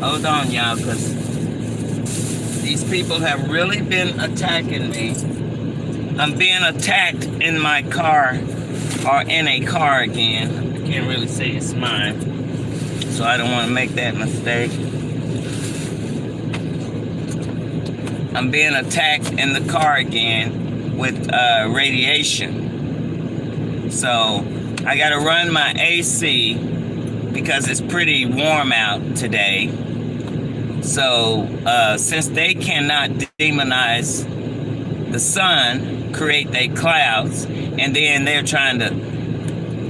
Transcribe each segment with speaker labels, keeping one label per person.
Speaker 1: hold on, y'all, because these people have really been attacking me. I'm being attacked in my car, or in a car again. I can't really say it's mine, so I don't want to make that mistake. I'm being attacked in the car again with radiation. So I got to run my AC because it's pretty warm out today. So since they cannot demonize the sun, create their clouds, and then they're trying to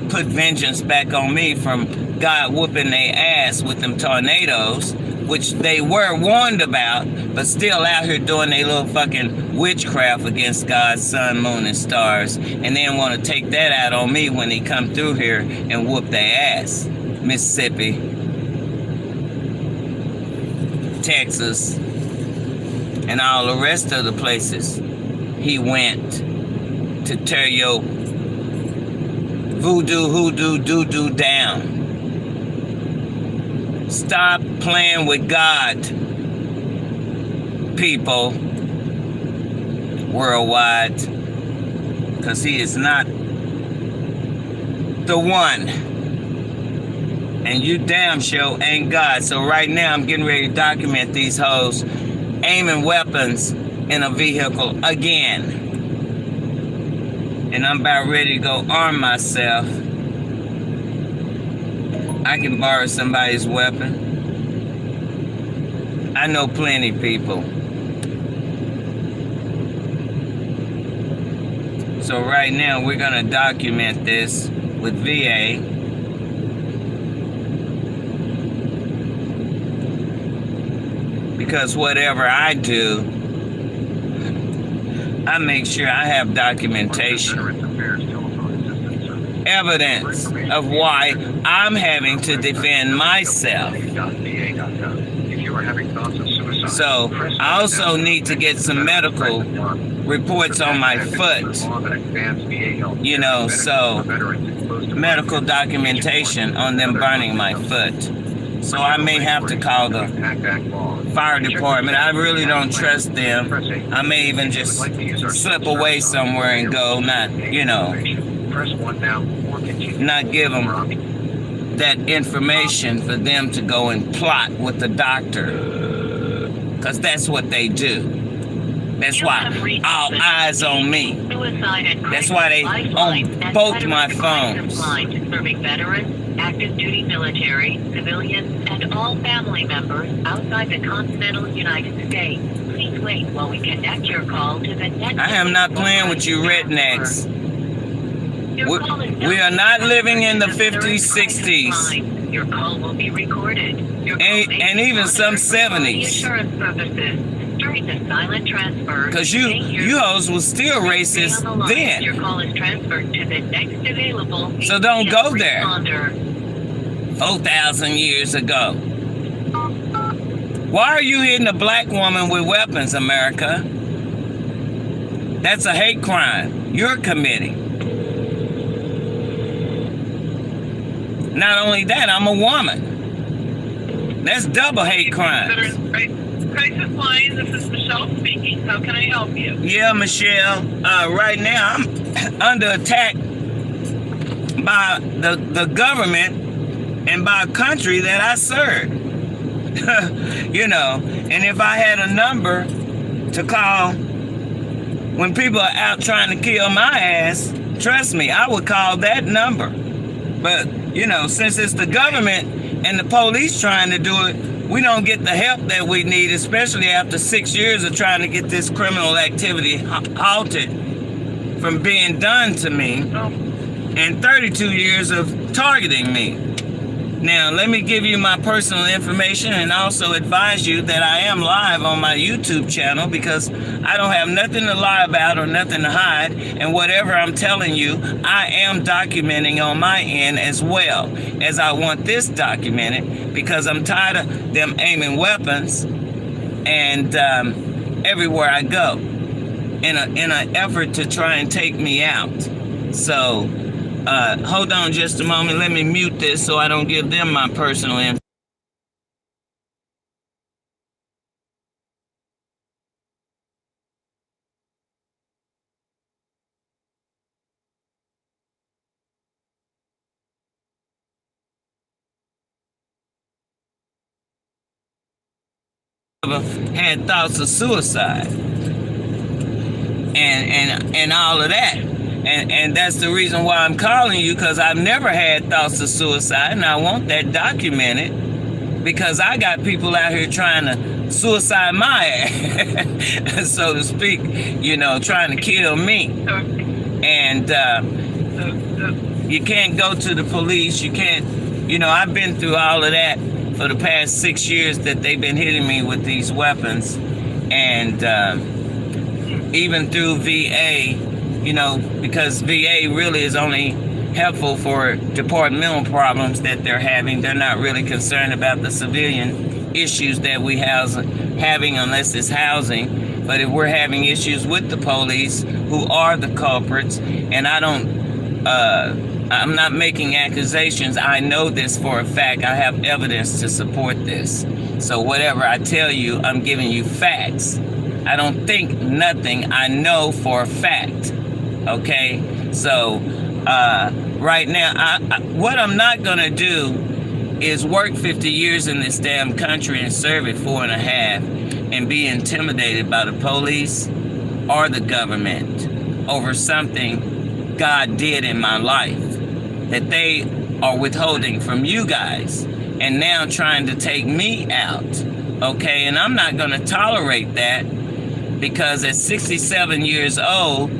Speaker 1: put vengeance back on me from God whooping their ass with them tornadoes, which they were warned about, but still out here doing their little fucking witchcraft against God's sun, moon, and stars, and then want to take that out on me when they come through here and whoop their ass. Mississippi, Texas, and all the rest of the places he went to tear your voodoo, hoodoo, doo-doo down. Stop playing with God, people, worldwide, because he is not the one. And you damn sure ain't God. So right now I'm getting ready to document these hoes aiming weapons in a vehicle again. And I'm about ready to go arm myself. I can borrow somebody's weapon. I know plenty of people. So right now we're gonna document this with VA. Because whatever I do, I make sure I have documentation, evidence of why I'm having to defend myself. So I also need to get some medical reports on my foot, you know, so medical documentation on them burning my foot. So I may have to call the fire department. I really don't trust them. I may even just slip away somewhere and go, not, you know, not give them that information for them to go and plot with the doctor. Because that's what they do. That's why all eyes on me. That's why they on both my phones.
Speaker 2: Serving veterans, active duty military, civilians, and all family members outside the continental United States. Please wait while we connect your call to the next.
Speaker 1: I am not playing with you rednecks. We are not living in the 50s, 60s.
Speaker 2: Your call will be recorded.
Speaker 1: And even some 70s.
Speaker 2: Insurance purposes. During the silent transfer,
Speaker 1: because you hoes was still racist then.
Speaker 2: Your call is transferred to the next available.
Speaker 1: So don't go there.
Speaker 2: Responder.
Speaker 1: 4,000 years ago. Why are you hitting a black woman with weapons, America? That's a hate crime you're committing. Not only that, I'm a woman. That's double hate crime.
Speaker 3: Crisis line, this is Michelle speaking. How can I help you?
Speaker 1: Yeah, Michelle. Right now, I'm under attack by the government and by a country that I serve. You know, and if I had a number to call when people are out trying to kill my ass, trust me, I would call that number. But, you know, since it's the government and the police trying to do it, we don't get the help that we need, especially after 6 years of trying to get this criminal activity halted from being done to me, and 32 years of targeting me. Now, let me give you my personal information and also advise you that I am live on my YouTube channel because I don't have nothing to lie about or nothing to hide. And whatever I'm telling you, I am documenting on my end as well, as I want this documented because I'm tired of them aiming weapons and everywhere I go in an effort to try and take me out. So, hold on just a moment. Let me mute this so I don't give them my personal information. had thoughts of suicide and all of that. And that's the reason why I'm calling you, because I've never had thoughts of suicide, and I want that documented, because I got people out here trying to suicide my ass, so to speak, trying to kill me. And you can't go to the police. You can't, I've been through all of that for the past 6 years that they've been hitting me with these weapons. And even through VA, because VA really is only helpful for departmental problems that they're having. They're not really concerned about the civilian issues that we having, unless it's housing. But if we're having issues with the police, who are the culprits, and I'm not making accusations. I know this for a fact. I have evidence to support this. So whatever I tell you, I'm giving you facts. I don't think nothing. I know for a fact. Okay? So right now, what I'm not going to do is work 50 years in this damn country and serve it 4.5 and be intimidated by the police or the government over something God did in my life that they are withholding from you guys and now trying to take me out. Okay? And I'm not going to tolerate that, because at 67 years old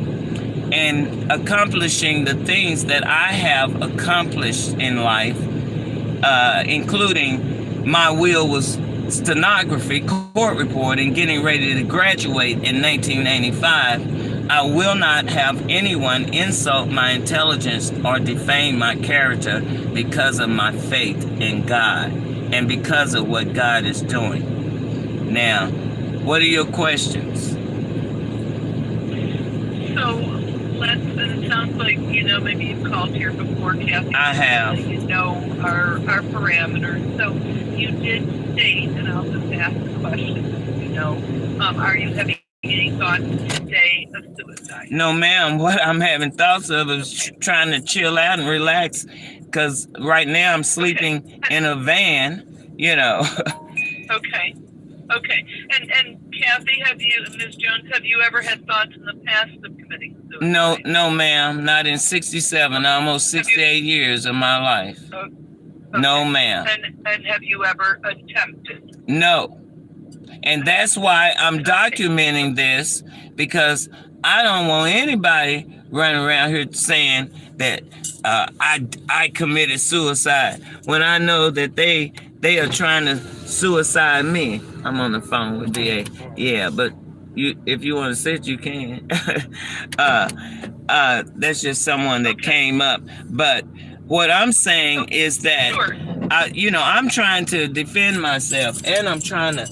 Speaker 1: and accomplishing the things that I have accomplished in life, including my will was stenography, court reporting, getting ready to graduate in 1985, I will not have anyone insult my intelligence or defame my character because of my faith in God and because of what God is doing. Now, what are your questions?
Speaker 3: So, it sounds like, maybe you've called here before, Kathy.
Speaker 1: I have.
Speaker 3: Our parameters. So, you did state, and I'll just ask the question, are you having any thoughts today of suicide?
Speaker 1: No, ma'am. What I'm having thoughts of is trying to chill out and relax, because right now I'm sleeping in a van,
Speaker 3: Okay. And Kathy, Ms. Jones, have you ever had thoughts in the past of committing suicide?
Speaker 1: No, ma'am. Not in 67, almost 68 years of my life.
Speaker 3: Okay.
Speaker 1: No, ma'am.
Speaker 3: And have you ever attempted?
Speaker 1: No. And that's why I'm documenting this, because I don't want anybody running around here saying that I committed suicide when I know that they are trying to suicide me. I'm on the phone with DA. Yeah, but if you want to sit, you can. That's just someone that came up. But what I'm saying is that, I'm trying to defend myself, and I'm trying to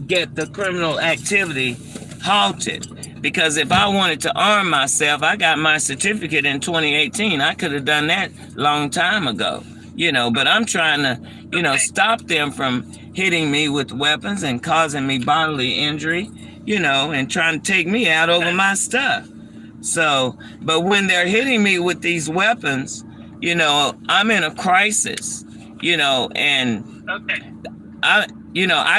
Speaker 1: get the criminal activity halted. Because if I wanted to arm myself, I got my certificate in 2018. I could have done that long time ago, but I'm trying to, stop them from hitting me with weapons and causing me bodily injury, and trying to take me out over my stuff. So, but when they're hitting me with these weapons, I'm in a crisis, and I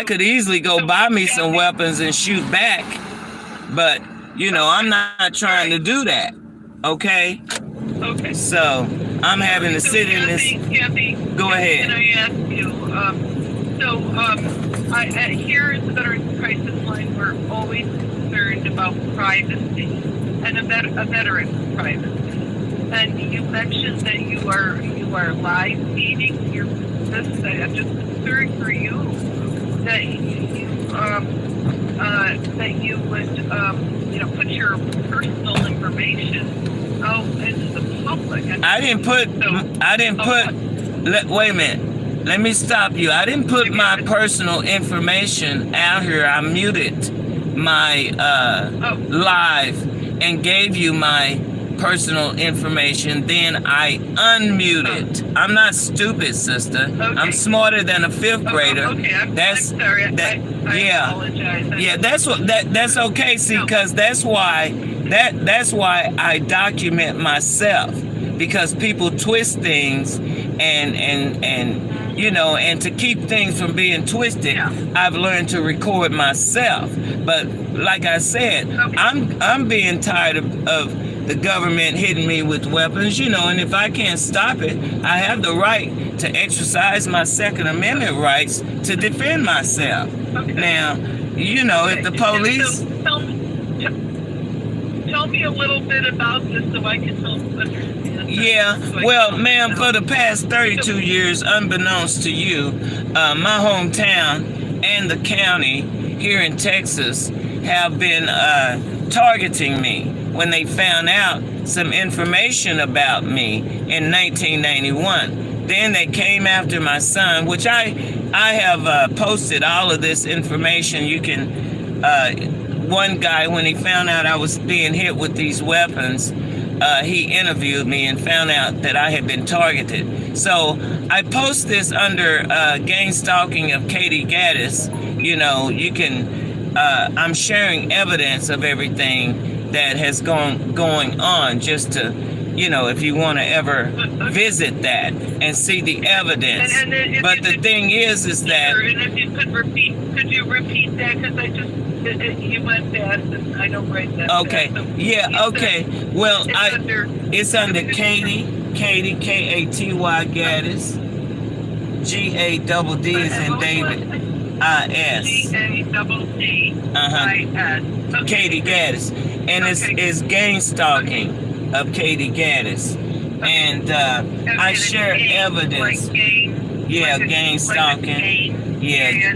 Speaker 1: could easily go buy me some weapons and shoot back, but I'm not trying to do that. Okay. So I'm having to sit in this.
Speaker 3: Kathy,
Speaker 1: go ahead.
Speaker 3: Can I ask you? Here at the Veterans Crisis Line, we're always concerned about privacy and a veteran's privacy. And you mentioned that you are live feeding your business. I'm just concerned for you that you would put your personal information out into the public.
Speaker 1: Wait a minute. Let me stop you. I didn't put my personal information out here. I muted my live and gave you my personal information, then I unmuted. I'm not stupid, sister. Okay. I'm smarter than a fifth grader.
Speaker 3: Okay, I'm sorry. I apologize.
Speaker 1: Yeah, that's okay. See, because that's why I document myself, because people twist things and and to keep things from being twisted, I've learned to record myself. But like I said, I'm being tired of the government hitting me with weapons, and if I can't stop it, I have the right to exercise my Second Amendment rights to defend myself.
Speaker 3: Okay.
Speaker 1: Now, if the police...
Speaker 3: So tell me a little bit about this so I can help understand.
Speaker 1: Yeah, well, ma'am, for the past 32 years, unbeknownst to you, my hometown and the county here in Texas have been targeting me when they found out some information about me in 1991. Then they came after my son, which I have posted all of this information. You can, one guy, when he found out I was being hit with these weapons, he interviewed me and found out that I had been targeted. So I post this under gang stalking of Katie Gaddis. You can, I'm sharing evidence of everything that has going on, just to, if you want to ever visit that and see the evidence. But the thing is that...
Speaker 3: Sure, and if you could you repeat that? Because you went fast and I don't write that.
Speaker 1: Okay,
Speaker 3: fast. So
Speaker 1: yeah, okay. Well, it's under Katie, Katy Gaddis. Gadd is in David. IS.
Speaker 3: Gaddis.
Speaker 1: Katie Gaddis. And it's gang stalking of Katie Gaddis. And I share evidence. Gang stalking. Yeah.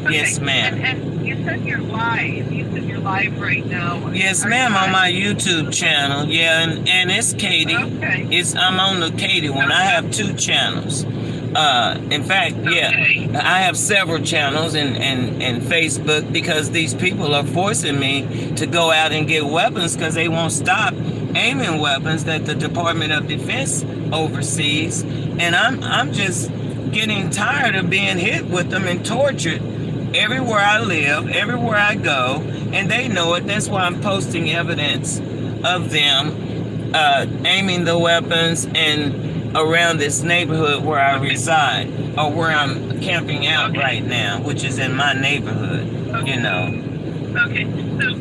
Speaker 1: Yes, ma'am.
Speaker 3: And you said you're live. You're live right now.
Speaker 1: Yes, ma'am, on my YouTube channel. Yeah, and it's Katie.
Speaker 3: Okay.
Speaker 1: I'm on the Katie one. I have 2 channels. In fact, I have several channels and Facebook, because these people are forcing me to go out and get weapons because they won't stop aiming weapons that the Department of Defense oversees. And I'm just getting tired of being hit with them and tortured everywhere I live, everywhere I go, and they know it. That's why I'm posting evidence of them aiming the weapons and around this neighborhood where I reside, or where I'm camping out right now, which is in my neighborhood.
Speaker 3: Okay, so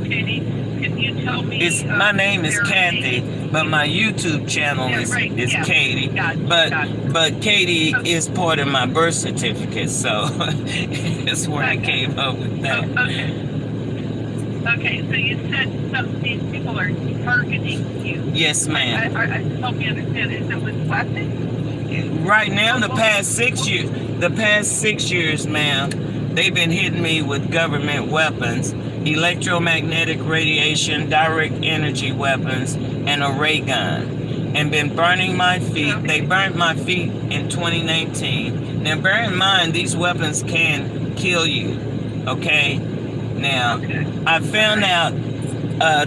Speaker 3: Katie, can you tell me?
Speaker 1: My name is Kathy, but my YouTube channel is Katie. But Katie is part of my birth certificate, so that's where I came up with that. Okay, so you said some of these people are targeting you. Yes, ma'am.
Speaker 3: Help me understand. Is it with weapons?
Speaker 1: Right now, the past 6 years, ma'am, they've been hitting me with government weapons, electromagnetic radiation, direct energy weapons, and a ray gun, and been burning my feet. They burnt my feet in 2019. Now, bear in mind, these weapons can kill you, okay? Now, I found out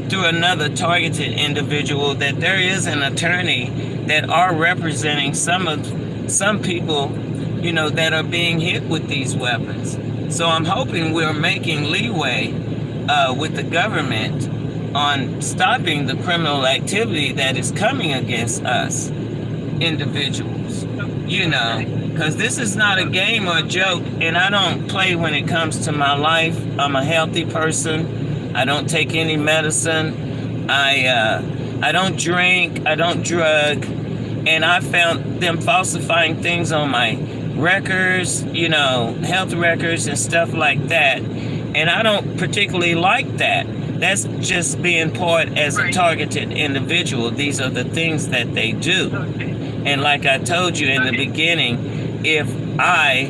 Speaker 1: through another targeted individual that there is an attorney that are representing some people, that are being hit with these weapons. So I'm hoping we're making leeway with the government on stopping the criminal activity that is coming against us individuals, because this is not a game or a joke, and I don't play when it comes to my life. I'm a healthy person. I don't take any medicine. I don't drink. I don't drug. And I found them falsifying things on my records, health records and stuff like that. And I don't particularly like that. That's just being part as a targeted individual. These are the things that they do. And like I told you in the beginning, if I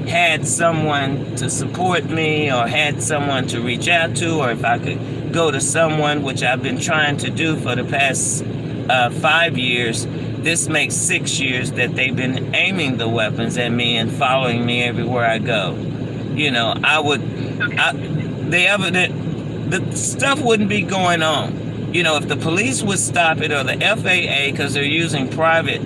Speaker 1: had someone to support me, or had someone to reach out to, or if I could go to someone, which I've been trying to do for the past 5 years, this makes 6 years that they've been aiming the weapons at me and following me everywhere I go. The stuff wouldn't be going on. If the police would stop it, or the FAA, because they're using private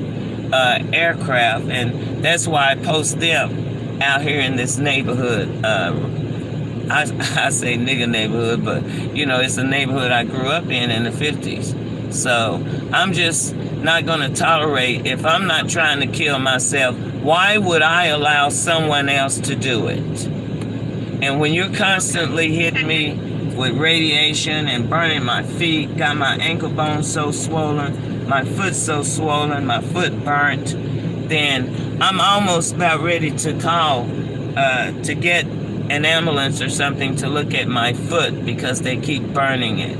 Speaker 1: aircraft, and that's why I post them out here in this neighborhood. I say nigger neighborhood, but it's a neighborhood I grew up in the 50s. So I'm just not going to tolerate. If I'm not trying to kill myself, why would I allow someone else to do it? And when you're constantly hitting me with radiation and burning my feet, got my ankle bone so swollen, my foot so swollen, my foot burnt, then I'm almost about ready to call to get an ambulance or something to look at my foot because they keep burning it.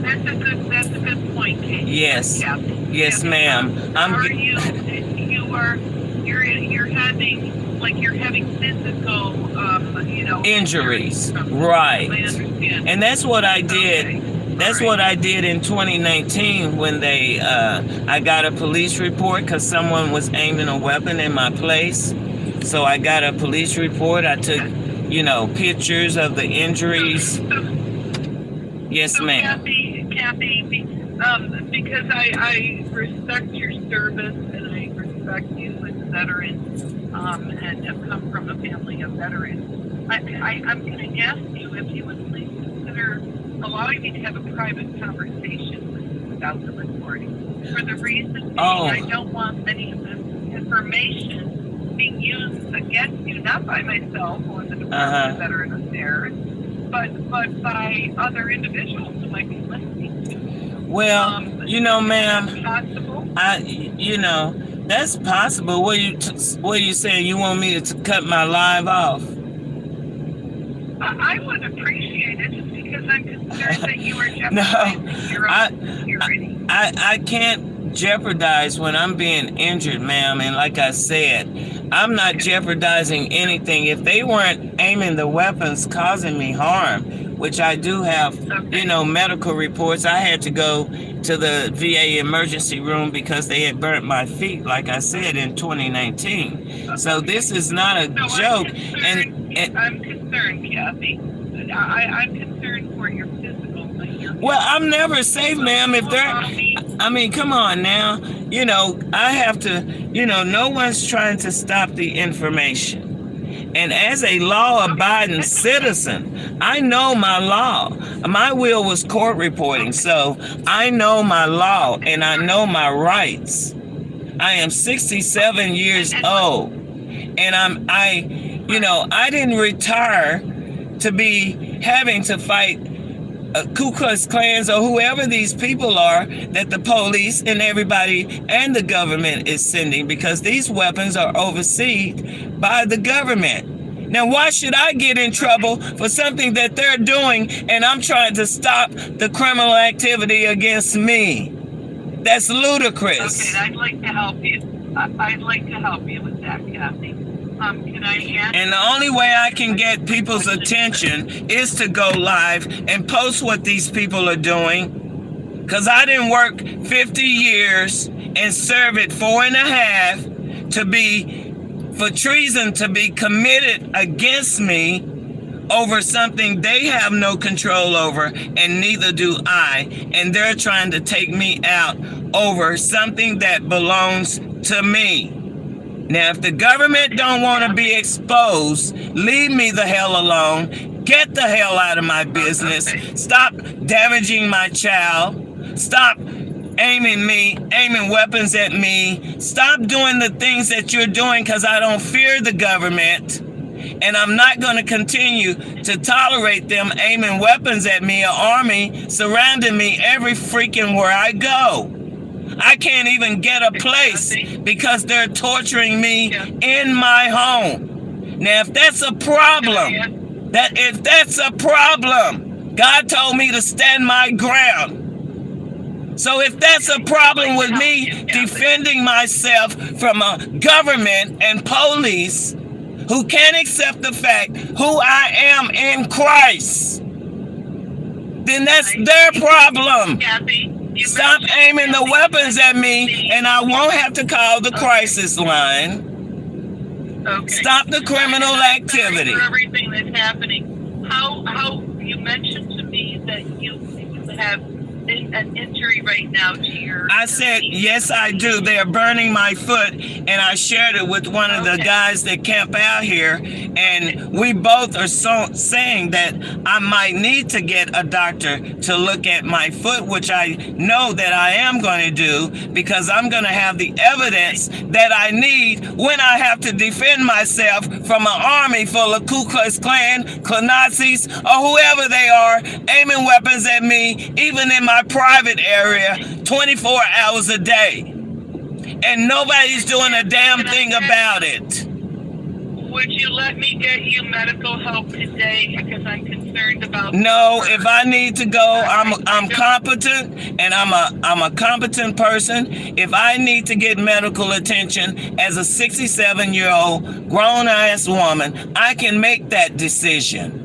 Speaker 3: That's a good point, Kate.
Speaker 1: Yes.
Speaker 3: Kathy.
Speaker 1: Yes, ma'am.
Speaker 3: You're having physical,
Speaker 1: injuries. Right.
Speaker 3: I understand.
Speaker 1: And that's what I did.
Speaker 3: Okay.
Speaker 1: That's what I did in 2019 when I got a police report because someone was aiming a weapon in my place. So I got a police report. I took, pictures of the injuries. Yes, ma'am.
Speaker 3: Kathy, because I respect your service and I respect you as a veteran, and have come from a family of veterans, I'm going to ask you if you would please consider allowing me to have a private conversation with you without the recording. For the reason being, I don't want any of this information being used against you, not by myself or the Department of Veteran Affairs, but by other individuals who might be listening to you.
Speaker 1: Well, ma'am,
Speaker 3: possible?
Speaker 1: That's possible. What are you saying? You want me to cut my live off?
Speaker 3: I would appreciate it just because I'm concerned that you are jeopardizing your own security.
Speaker 1: I can't jeopardize when I'm being injured, ma'am. And like I said, I'm not jeopardizing anything. If they weren't aiming the weapons causing me harm, which I do have, medical reports. I had to go to the VA emergency room because they had burnt my feet, like I said, in 2019. So this is not a joke.
Speaker 3: I'm concerned, Kathy. I'm concerned for your physical.
Speaker 1: Well, I'm never safe, ma'am. Come on now. I have to, no one's trying to stop the information. And as a law-abiding citizen, I know my law. My will was court reporting, so I know my law and I know my rights. I am 67 years old, and I didn't retire to be having to fight Ku Klux Klans or whoever these people are that the police and everybody and the government is sending, because these weapons are overseen by the government. Now, why should I get in trouble for something that they're doing and I'm trying to stop the criminal activity against me? That's ludicrous.
Speaker 3: Okay, I'd like to help you. I'd like to help you with that, Kathy. Can I ask?
Speaker 1: And the only way I can get people's attention is to go live and post what these people are doing. Because I didn't work 50 years and serve it 4.5 for treason to be committed against me over something they have no control over, and neither do I. And they're trying to take me out over something that belongs to me. Now, if the government don't want to be exposed, leave me the hell alone. Get the hell out of my business. Stop damaging my child. Stop aiming weapons at me. Stop doing the things that you're doing, because I don't fear the government. And I'm not going to continue to tolerate them aiming weapons at me, an army surrounding me every freaking where I go. I can't even get a place because they're torturing me in my home. Now, if that's a problem, God told me to stand my ground. So if that's a problem with me defending myself from a government and police who can't accept the fact who I am in Christ, then that's their problem. Stop aiming the weapons at me, and I won't have to call the crisis line. Stop the criminal activity.
Speaker 3: For everything that's happening. How you mentioned to me that you have an injury right now to your...
Speaker 1: I said, yes, I do. They're burning my foot, and I shared it with one of the guys that camp out here, and we both are saying that I might need to get a doctor to look at my foot, which I know that I am going to do, because I'm going to have the evidence that I need when I have to defend myself from an army full of Ku Klux Klan, Nazis, or whoever they are, aiming weapons at me, even in my private area, 24 hours a day. And nobody's doing a damn thing about it.
Speaker 3: Would you let me get you medical help today? Because I'm concerned about...
Speaker 1: No, if I need to go, I'm competent, and I'm a competent person. If I need to get medical attention as a 67-year-old grown-ass woman, I can make that decision.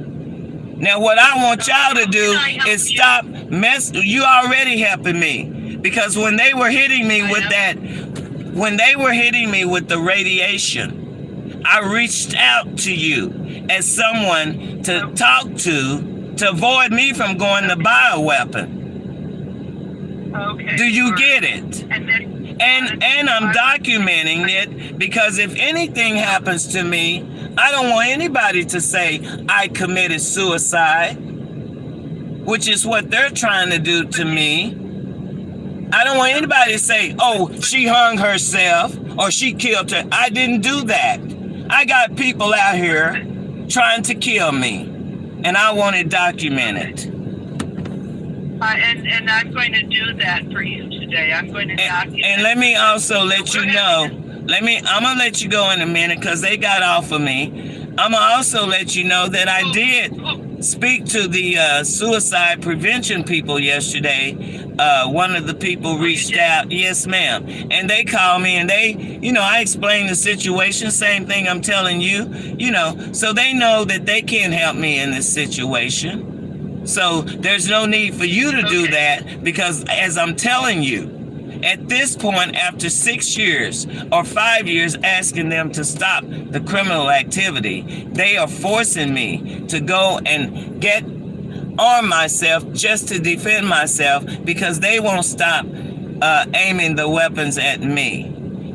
Speaker 1: Now, what I want y'all to do is stop you already helping me, because when they were hitting me with the radiation, I reached out to you as someone to talk to avoid me from going to buy a weapon.
Speaker 3: Okay.
Speaker 1: Do you get it? And I'm documenting it, because if anything happens to me, I don't want anybody to say I committed suicide, which is what they're trying to do to me. I don't want anybody to say, oh, she hung herself or she killed her. I didn't do that. I got people out here trying to kill me, and I want it documented.
Speaker 3: And I'm going to do that for you today. I'm going to document.
Speaker 1: And let me also let you know, I'm going to let you go in a minute, because they got off of me. I'm going to also let you know that I did speak to the suicide prevention people yesterday. One of the people reached out. Yes, ma'am. And they called me, and they, I explained the situation, same thing I'm telling you, so they know that they can't help me in this situation. So there's no need for you to do that, because as I'm telling you, at this point, after 6 years or 5 years asking them to stop the criminal activity, they are forcing me to go and arm myself just to defend myself, because they won't stop aiming the weapons at me,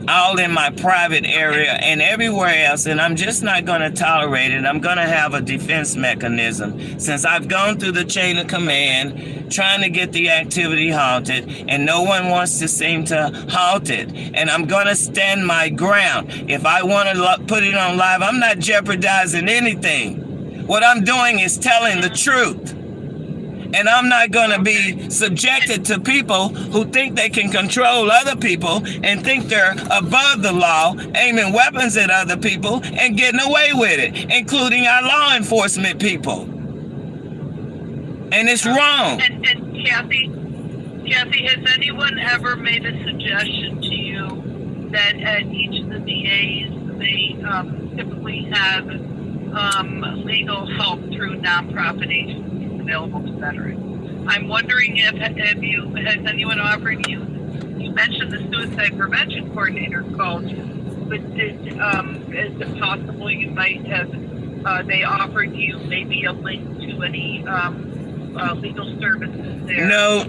Speaker 1: all in my private area and everywhere else. And I'm just not going to tolerate it. I'm going to have a defense mechanism, since I've gone through the chain of command trying to get the activity halted, and no one wants to seem to halt it. And I'm going to stand my ground. If I want to put it on live, I'm not jeopardizing anything. What I'm doing is telling the truth. And I'm not going to be subjected to people who think they can control other people and think they're above the law, aiming weapons at other people and getting away with it, including our law enforcement people. And it's wrong.
Speaker 3: And Kathy, has anyone ever made a suggestion to you that at each of the VAs they typically have legal help through nonprofit agencies available to veterans? I'm wondering has anyone offered you? You mentioned the suicide prevention coordinator called you, but is it possible you might have they offered you maybe a link to any legal services there?
Speaker 1: No.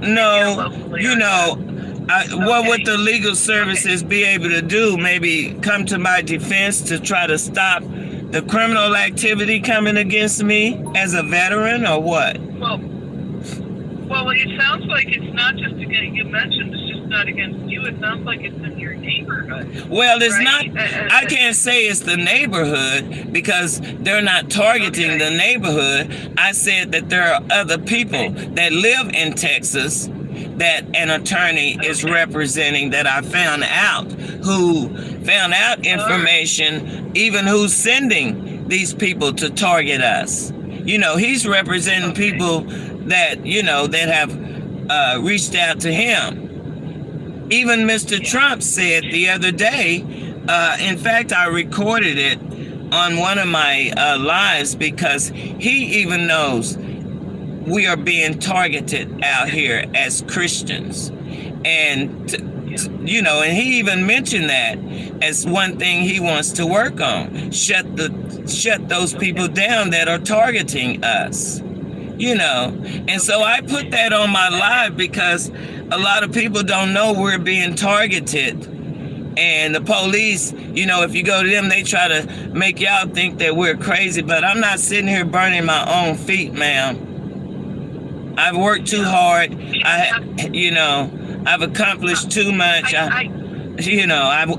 Speaker 1: What would the legal services be able to do? Maybe come to my defense to try to stop the criminal activity coming against me as a veteran, or what? Well, it sounds like it's not just against, you mentioned it's just not against you. It sounds like it's in your neighborhood. Well, it's right? not, I can't say it's the neighborhood, because they're not targeting the neighborhood. I said that there are other people that live in Texas that an attorney is representing, that I found out, who found out information, even who's sending these people to target us. He's representing people that, that have reached out to him. Even Mr. Trump said the other day, in fact, I recorded it on one of my lives, because he even knows we are being targeted out here as Christians. And, and he even mentioned that as one thing he wants to work on. Shut those people down that are targeting us. you know. And so I put that on my live because a lot of people don't know we're being targeted. And the police, you know, if you go to them, they try to make y'all think that we're crazy. But I'm not sitting here burning my own feet, ma'am. I've worked too hard. I've accomplished too much. I've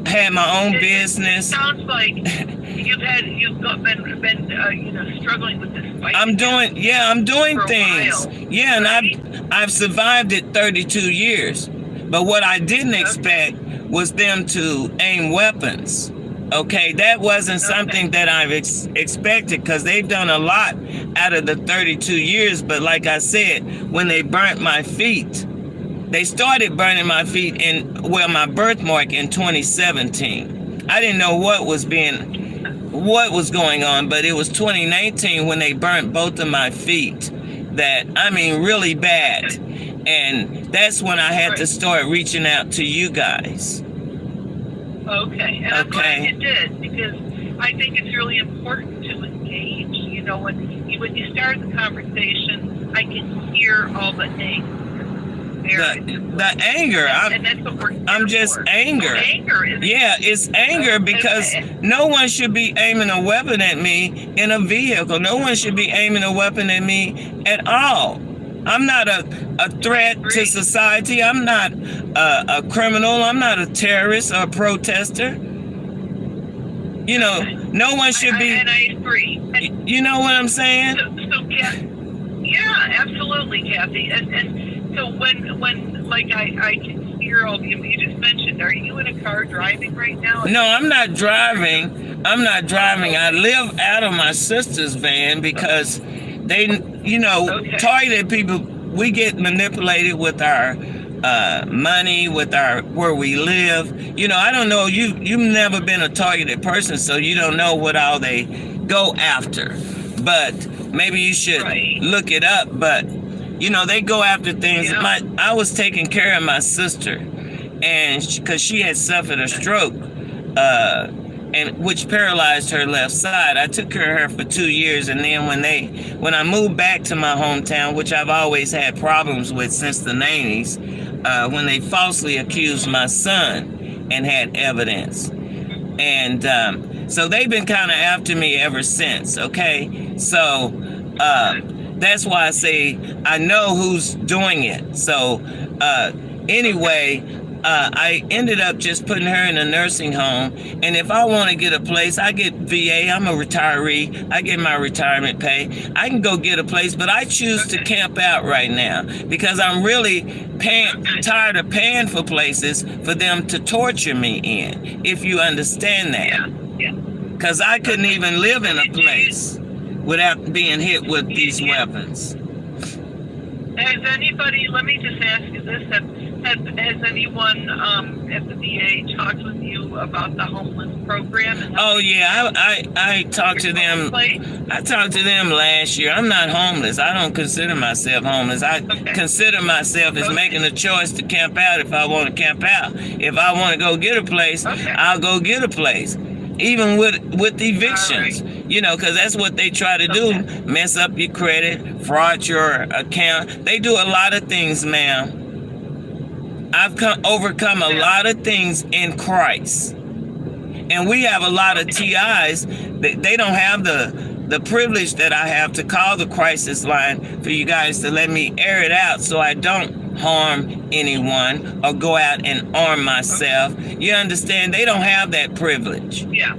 Speaker 1: had my own business.
Speaker 3: It sounds like you've been struggling with this fight.
Speaker 1: I'm doing things. Yeah, and
Speaker 3: right?
Speaker 1: I've survived it 32 years. But what I didn't expect was them to aim weapons. Okay, that wasn't something that I've expected, because they've done a lot out of the 32 years. But like I said, when they burnt my feet, they started burning my feet my birthmark in 2017. I didn't know what was going on, but it was 2019 when they burnt both of my feet. Really bad. And that's when I had to start reaching out to you guys.
Speaker 3: Okay, and I'm glad you did, because I think it's really important to engage. You know, when you start the conversation, I can hear all the anger.
Speaker 1: The anger.
Speaker 3: And that's what we're
Speaker 1: I'm just
Speaker 3: for.
Speaker 1: anger.
Speaker 3: Anger is
Speaker 1: it's anger, because no one should be aiming a weapon at me in a vehicle. No one should be aiming a weapon at me at all. I'm not a threat to society. I'm not a criminal. I'm not a terrorist or a protester. You know, no one should be.
Speaker 3: And I agree.
Speaker 1: You know what I'm saying?
Speaker 3: So yeah, absolutely, Kathy. And so when like I can hear all you just mentioned, are you in a car driving right now?
Speaker 1: No, I'm not driving. I live out of my sister's van because they, targeted people. We get manipulated with our money, with our where we live. You know, I don't know. You've never been a targeted person, so you don't know what all they go after. But maybe you should look it up. But they go after things. Yeah. I was taking care of my sister, and because she had suffered a stroke, and which paralyzed her left side. I took care of her for 2 years, and then when I moved back to my hometown, which I've always had problems with since the 90s, when they falsely accused my son and had evidence. And so they've been kind of after me ever since, okay? So that's why I say I know who's doing it. So anyway, I ended up just putting her in a nursing home. And if I want to get a place, I get VA. I'm a retiree. I get my retirement pay. I can go get a place, but I choose to camp out right now because I'm really tired of paying for places for them to torture me in, if you understand that.
Speaker 3: Yeah.
Speaker 1: Because I couldn't even live in a place without being hit with these weapons.
Speaker 3: Has anybody, let me just ask you this, has anyone at the VA talked with you about the homeless program?
Speaker 1: Oh yeah, I talked to them. I talked to them last year. I'm not homeless. I don't consider myself homeless. I consider myself as making a choice to camp out if I want to camp out. If I want to go get a place, I'll go get a place. Even with evictions, because that's what they try to do, mess up your credit, fraud your account. They do a lot of things, ma'am. I've overcome a lot of things in Christ. And we have a lot of TIs. They don't have the privilege that I have to call the crisis line for you guys to let me air it out so I don't harm anyone or go out and arm myself. You understand? They don't have that privilege.
Speaker 3: Yeah.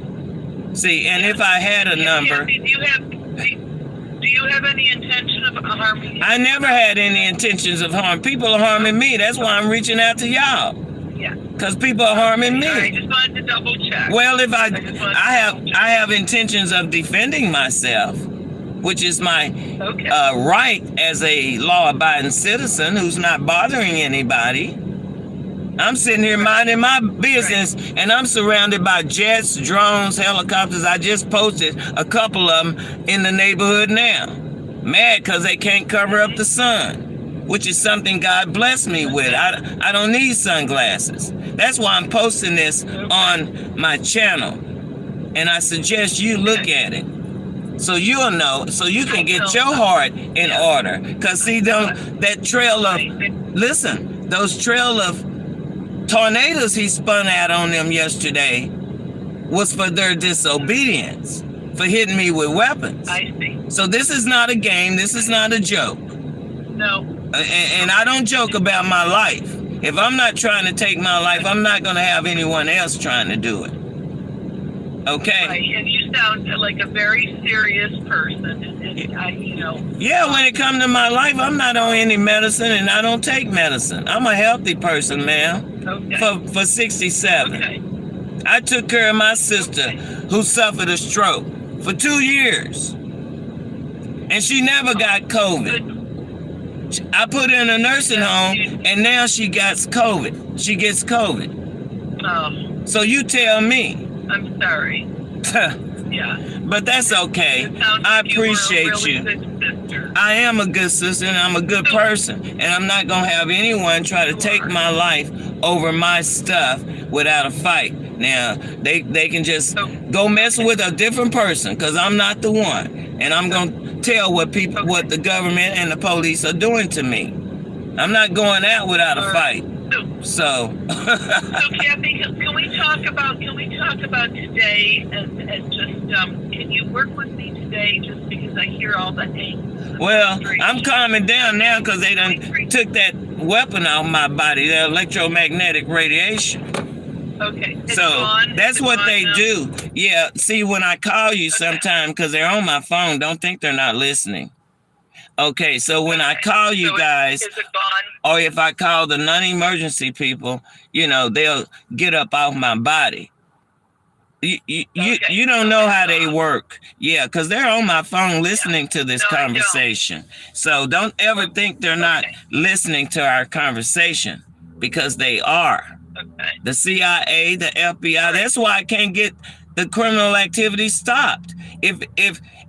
Speaker 1: See, and if I had a number...
Speaker 3: Do you have any intention of harming you?
Speaker 1: I never had any intentions of harm. People are harming me. That's why I'm reaching out to y'all.
Speaker 3: Yeah.
Speaker 1: Because people are harming me.
Speaker 3: I just wanted to double check.
Speaker 1: Well, if I have intentions of defending myself, which is my right as a law-abiding citizen who's not bothering anybody. I'm sitting here minding my business, and I'm surrounded by jets, drones, helicopters. I just posted a couple of them in the neighborhood now. Mad because they can't cover up the sun, which is something God blessed me with. I don't need sunglasses. That's why I'm posting this on my channel, and I suggest you look at it. so you'll know, so you can get your heart in order. Because see, that trail of, listen, those trail of tornadoes he spun out on them yesterday was for their disobedience, for hitting me with weapons.
Speaker 3: I see.
Speaker 1: So this is not a game. This is not a joke.
Speaker 3: No.
Speaker 1: And I don't joke about my life. If I'm not trying to take my life, I'm not going to have anyone else trying to do it. Okay?
Speaker 3: Right, and you sound like a very serious person, and I,
Speaker 1: Yeah, when it comes to my life, I'm not on any medicine, and I don't take medicine. I'm a healthy person, ma'am.
Speaker 3: Okay.
Speaker 1: For 67.
Speaker 3: Okay.
Speaker 1: I took care of my sister who suffered a stroke for 2 years. And she never got COVID. I put her in a nursing home, and now she gets COVID. She gets COVID.
Speaker 3: Oh,
Speaker 1: So you tell me.
Speaker 3: I'm sorry. Yeah.
Speaker 1: But that's okay.
Speaker 3: It sounds
Speaker 1: I
Speaker 3: like you were a
Speaker 1: appreciate
Speaker 3: really
Speaker 1: you.
Speaker 3: good sister.
Speaker 1: I am a good sister, and I'm a good person. And I'm not going to have anyone try to take my life over my stuff without a fight. Now, they can just go mess with a different person, because I'm not the one. And I'm going to tell what the government and the police are doing to me. I'm not going out without a fight. So
Speaker 3: Kathy, can we talk about today and just can you work with me today just because I hear all the hate?
Speaker 1: well, I'm calming down now because they done took that weapon off my body, the electromagnetic radiation.
Speaker 3: Okay. It's
Speaker 1: So
Speaker 3: gone?
Speaker 1: that's
Speaker 3: It's
Speaker 1: what
Speaker 3: gone
Speaker 1: they
Speaker 3: now?
Speaker 1: do. Yeah. See, when I call you sometime, because they're on my phone, don't think they're not listening. Okay. So when I call you
Speaker 3: So
Speaker 1: guys,
Speaker 3: is it gone?
Speaker 1: or if I call the non-emergency people, they'll get up off my body. You don't know how they work. Yeah, because they're on my phone listening to this
Speaker 3: No, I don't.
Speaker 1: conversation. So don't ever think they're not listening to our conversation, because they are.
Speaker 3: Okay.
Speaker 1: The CIA, the FBI. That's why I can't get the criminal activity stopped. If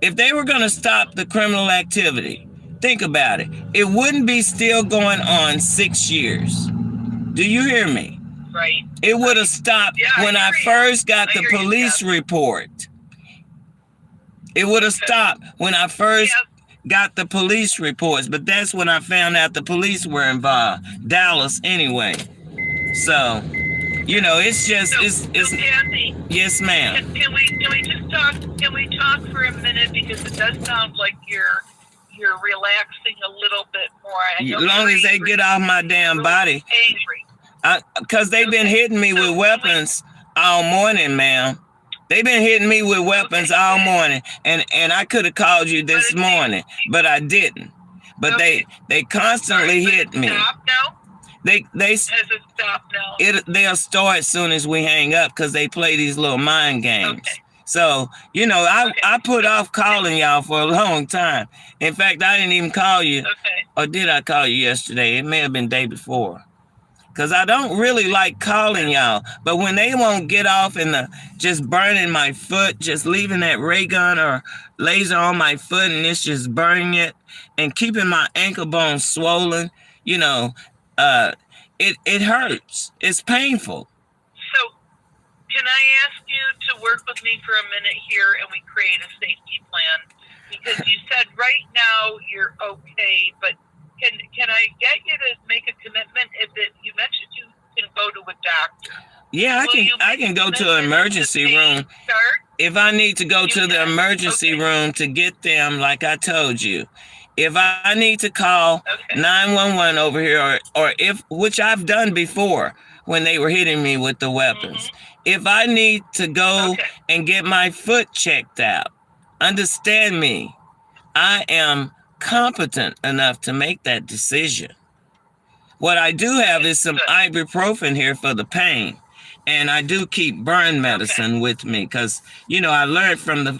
Speaker 1: they were going to stop the criminal activity, think about it. It wouldn't be still going on 6 years. Do you hear me?
Speaker 3: Right.
Speaker 1: It would have stopped when I first got the police report. It would have stopped when I first got the police reports, but that's when I found out the police were involved. Dallas, anyway. So, it's just it's
Speaker 3: Kathy,
Speaker 1: yes, ma'am.
Speaker 3: can we just talk? Can we talk for a minute, because it does sound like you're relaxing a little bit more.
Speaker 1: As long as they get off my damn body.
Speaker 3: Angry.
Speaker 1: Because they've been hitting me with weapons all morning, ma'am. They've been hitting me with weapons all morning, and I could have called you this morning, but I didn't. But they constantly hit me.
Speaker 3: Stop now?
Speaker 1: They
Speaker 3: Has it stopped now?
Speaker 1: They'll start as soon as we hang up, because they play these little mind games.
Speaker 3: Okay.
Speaker 1: So, I put off calling y'all for a long time. In fact, I didn't even call you.
Speaker 3: Okay.
Speaker 1: Or did I call you yesterday? It may have been day before. Because I don't really like calling y'all. But when they won't get off and just burning my foot, just leaving that ray gun or laser on my foot and it's just burning it and keeping my ankle bones swollen, it hurts. It's painful.
Speaker 3: So, can I ask you to work with me for a minute here and we create a safety plan? Because you said right now you're okay, but can I get you to make a commitment? You mentioned you can go to a doctor.
Speaker 1: Yeah, I can go to an emergency room. If I need to go to the emergency room to get them, like I told you. If I need to call 911 over here, or which I've done before when they were hitting me with the weapons. If I need to go and get my foot checked out, understand me, I am competent enough to make that decision. What I do have is some ibuprofen here for the pain. And I do keep burn medicine with me because, I learned from the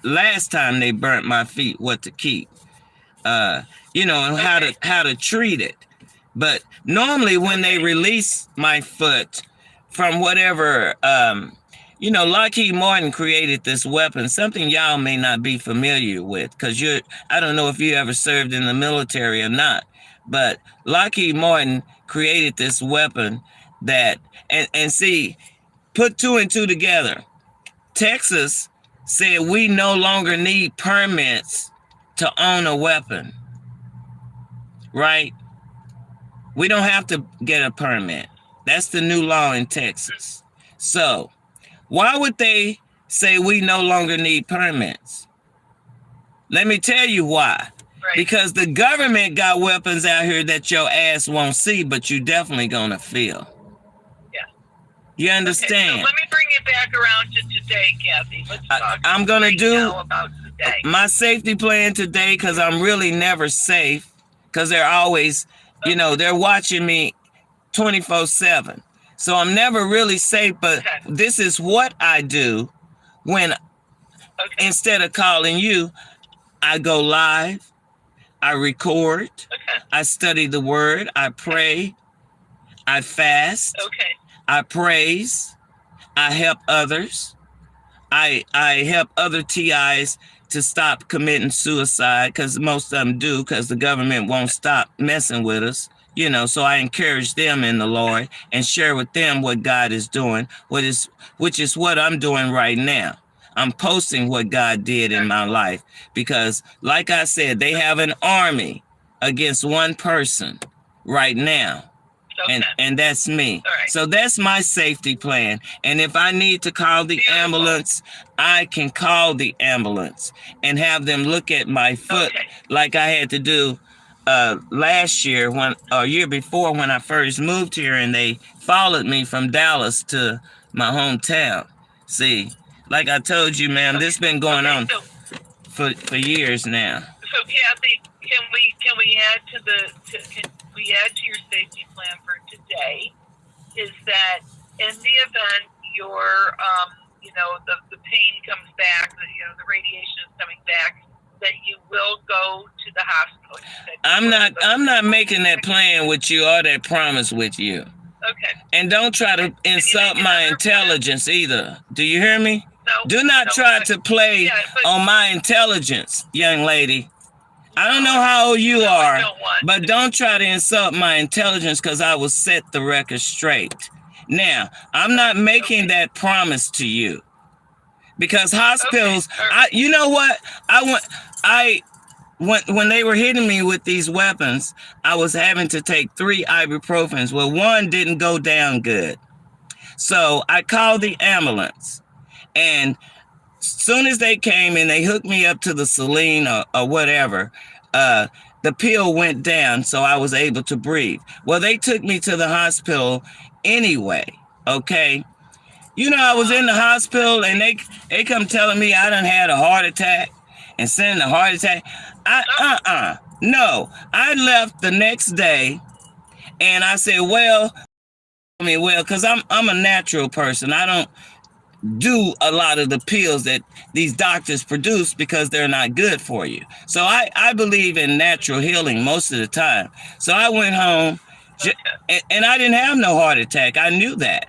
Speaker 1: last time they burnt my feet what to keep, and how to treat it. But normally when they release my foot from whatever, Lockheed Martin created this weapon, something y'all may not be familiar with, because I don't know if you ever served in the military or not, but Lockheed Martin created this weapon that, and see, put two and two together. Texas said we no longer need permits to own a weapon, right? We don't have to get a permit. That's the new law in Texas. So why would they say we no longer need permits? Let me tell you why.
Speaker 3: Right.
Speaker 1: Because the government got weapons out here that your ass won't see, but you definitely gonna feel.
Speaker 3: Yeah.
Speaker 1: You
Speaker 3: Okay,
Speaker 1: understand?
Speaker 3: so let me bring it back around to today, Kathy. Let's talk
Speaker 1: I'm gonna
Speaker 3: right
Speaker 1: do
Speaker 3: now about today.
Speaker 1: my safety plan today, because I'm really never safe, because they're always, you know, they're watching me 24/7. So I'm never really safe, but
Speaker 3: Okay.
Speaker 1: this is what I do when,
Speaker 3: Okay.
Speaker 1: instead of calling you, I go live, I record,
Speaker 3: Okay.
Speaker 1: I study the word, I pray, I fast,
Speaker 3: Okay.
Speaker 1: I praise, I help others, I help other TIs to stop committing suicide, because most of them do, because the government won't stop messing with us. You know, so I encourage them in the Lord and share with them what God is doing, which is what I'm doing right now. I'm posting what God did in my life, because, like I said, they have an army against one person right now.
Speaker 3: Okay.
Speaker 1: And that's me.
Speaker 3: All right.
Speaker 1: So that's my safety plan. And if I need to call the
Speaker 3: Beautiful.
Speaker 1: ambulance, I can call the ambulance and have them look at my foot,
Speaker 3: Okay.
Speaker 1: like I had to do last year, year before, when I first moved here, and they followed me from Dallas to my hometown. See, like I told you, ma'am, this been going on
Speaker 3: So,
Speaker 1: for years now.
Speaker 3: so Kathy, can we add can we add to your safety plan for today? Is that in the event your the pain comes back, the radiation is coming back, that you will go to the hospital?
Speaker 1: I'm not making that plan with you or that promise with you.
Speaker 3: Okay.
Speaker 1: And don't try to insult my intelligence either. Do you hear me?
Speaker 3: No.
Speaker 1: Do not try to play
Speaker 3: but-
Speaker 1: on my intelligence, young lady. I don't know how old you are, but don't try to insult my intelligence, because I will set the record straight. Now, I'm not making that promise to you, because hospitals, you know what? When they were hitting me with these weapons, I was having to take 3 ibuprofens. Well, one didn't go down good. So I called the ambulance, and soon as they came and they hooked me up to the saline or whatever, the pill went down, so I was able to breathe. Well, they took me to the hospital anyway, okay? You know, I was in the hospital, and they come telling me I done had a heart attack and sending a heart attack. No. I left the next day, and I said, because I'm a natural person. I don't do a lot of the pills that these doctors produce, because they're not good for you. So I believe in natural healing most of the time. So I went home, and I didn't have no heart attack. I knew that.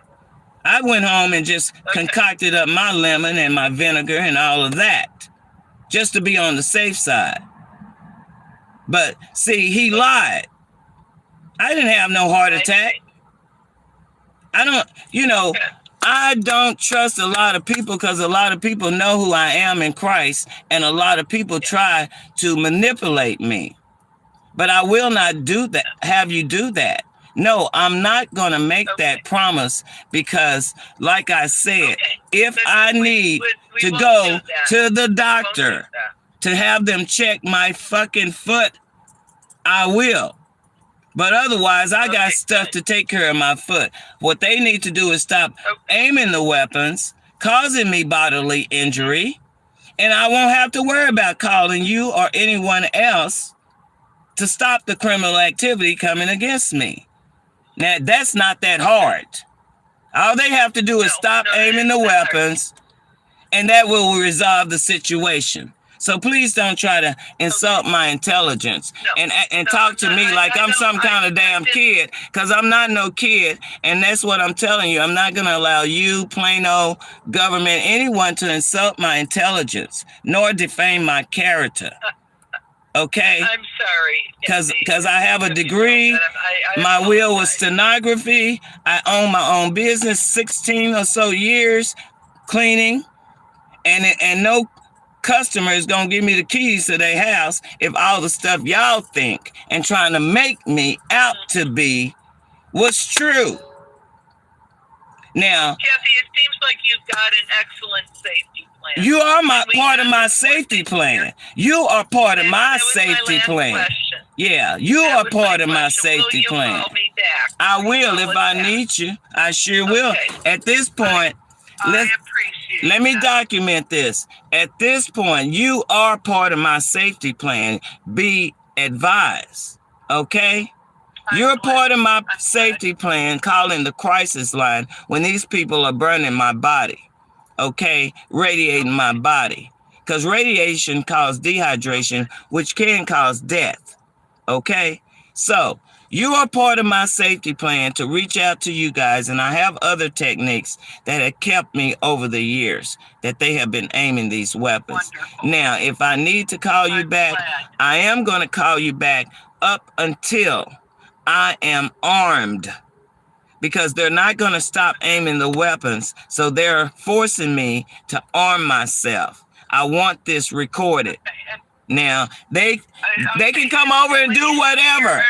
Speaker 1: I went home and just concocted up my lemon and my vinegar and all of that, just to be on the safe side. But see, he lied. I didn't have no heart attack. I don't trust a lot of people, because a lot of people know who I am in Christ, and a lot of people try to manipulate me. But I will not do that. Have you do that? No, I'm not going to make that promise, because, like I said, if I need to go to the doctor to have them check my fucking foot, I will. But otherwise, I got stuff to take care of my foot. What they need to do is stop aiming the weapons, causing me bodily injury, and I won't have to worry about calling you or anyone else to stop the criminal activity coming against me. Now, that's not that hard. All they have to do is stop aiming the weapons, and that will resolve the situation. So please don't try to insult my intelligence and talk to me like I'm some kind of damn kid, because I'm not no kid, and that's what I'm telling you. I'm not going to allow you, plain old government, anyone to insult my intelligence, nor defame my character. Okay?
Speaker 3: I'm sorry.
Speaker 1: Because I have a degree. My will was stenography. I own my own business, 16 or so years cleaning. And no customer is gonna give me the keys to their house if all the stuff y'all think and trying to make me out to be was true. Now,
Speaker 3: Kathy, it seems like you've got an excellent safety plan.
Speaker 1: you are part of my safety plan. You are part of my safety plan. Yeah, you are part of my safety plan.
Speaker 3: Call me back?
Speaker 1: I will if I need you. I sure will. At this point, let me document this. At this point, you are part of my safety plan. Be advised, okay? You're part of my safety plan, calling the crisis line when these people are burning my body, okay? Radiating my body. Because radiation causes dehydration, which can cause death, okay? So, you are part of my safety plan to reach out to you guys, and I have other techniques that have kept me over the years that they have been aiming these weapons. Wonderful. Now, if I need to call you back, I am going to call you back up until I am armed, because they're not going to stop aiming the weapons, so they're forcing me to arm myself. I want this recorded. Now, they can come over and do whatever.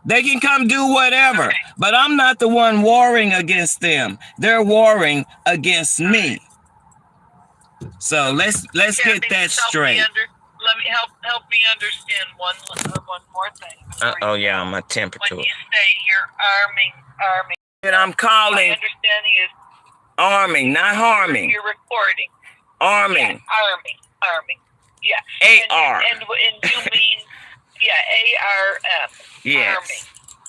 Speaker 1: They can come do whatever, but I'm not the one warring against them. They're warring against me. So let's get that straight.
Speaker 3: Let me help me understand one more thing.
Speaker 1: Oh yeah, my temperature.
Speaker 3: When you say you're arming.
Speaker 1: And I'm calling.
Speaker 3: My understanding is
Speaker 1: arming, not harming.
Speaker 3: You're recording.
Speaker 1: Arming.
Speaker 3: Yeah, arming. Yeah.
Speaker 1: A-R.
Speaker 3: And you mean, A-R-M.
Speaker 1: Yes.
Speaker 3: Arming.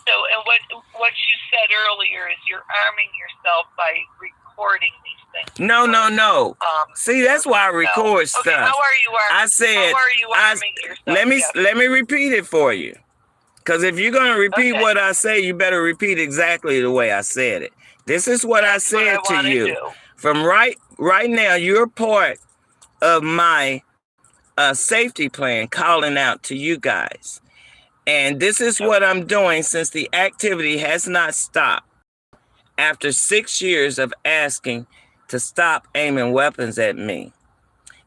Speaker 3: So, and what you said earlier is you're arming yourself by recording these things.
Speaker 1: No. See, that's why I record stuff.
Speaker 3: Okay, how are you arming?
Speaker 1: I said,
Speaker 3: how are you arming yourself?
Speaker 1: Let me repeat it for you. Because if you're going to repeat what I say, you better repeat exactly the way I said it. This is what I said to you. From right now, you're part of my safety plan, calling out to you guys. And this is what I'm doing since the activity has not stopped. After 6 years of asking to stop aiming weapons at me,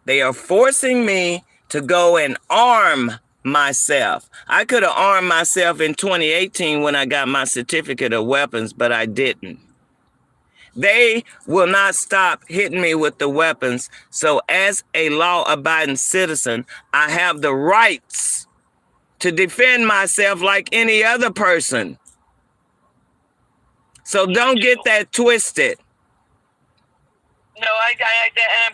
Speaker 1: they are forcing me to go and arm myself. I could have armed myself in 2018 when I got my certificate of weapons, but I didn't. They will not stop hitting me with the weapons. So as a law-abiding citizen, I have the rights to defend myself like any other person. So don't get that twisted.
Speaker 3: No,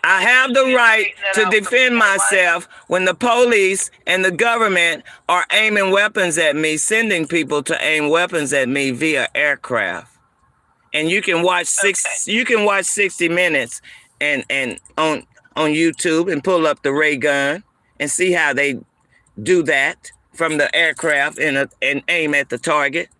Speaker 1: I have the right to defend myself when the police and the government are aiming weapons at me, sending people to aim weapons at me via aircraft. And you can watch 60 Minutes and on YouTube and pull up the ray gun and see how they do that from the aircraft and aim at the target.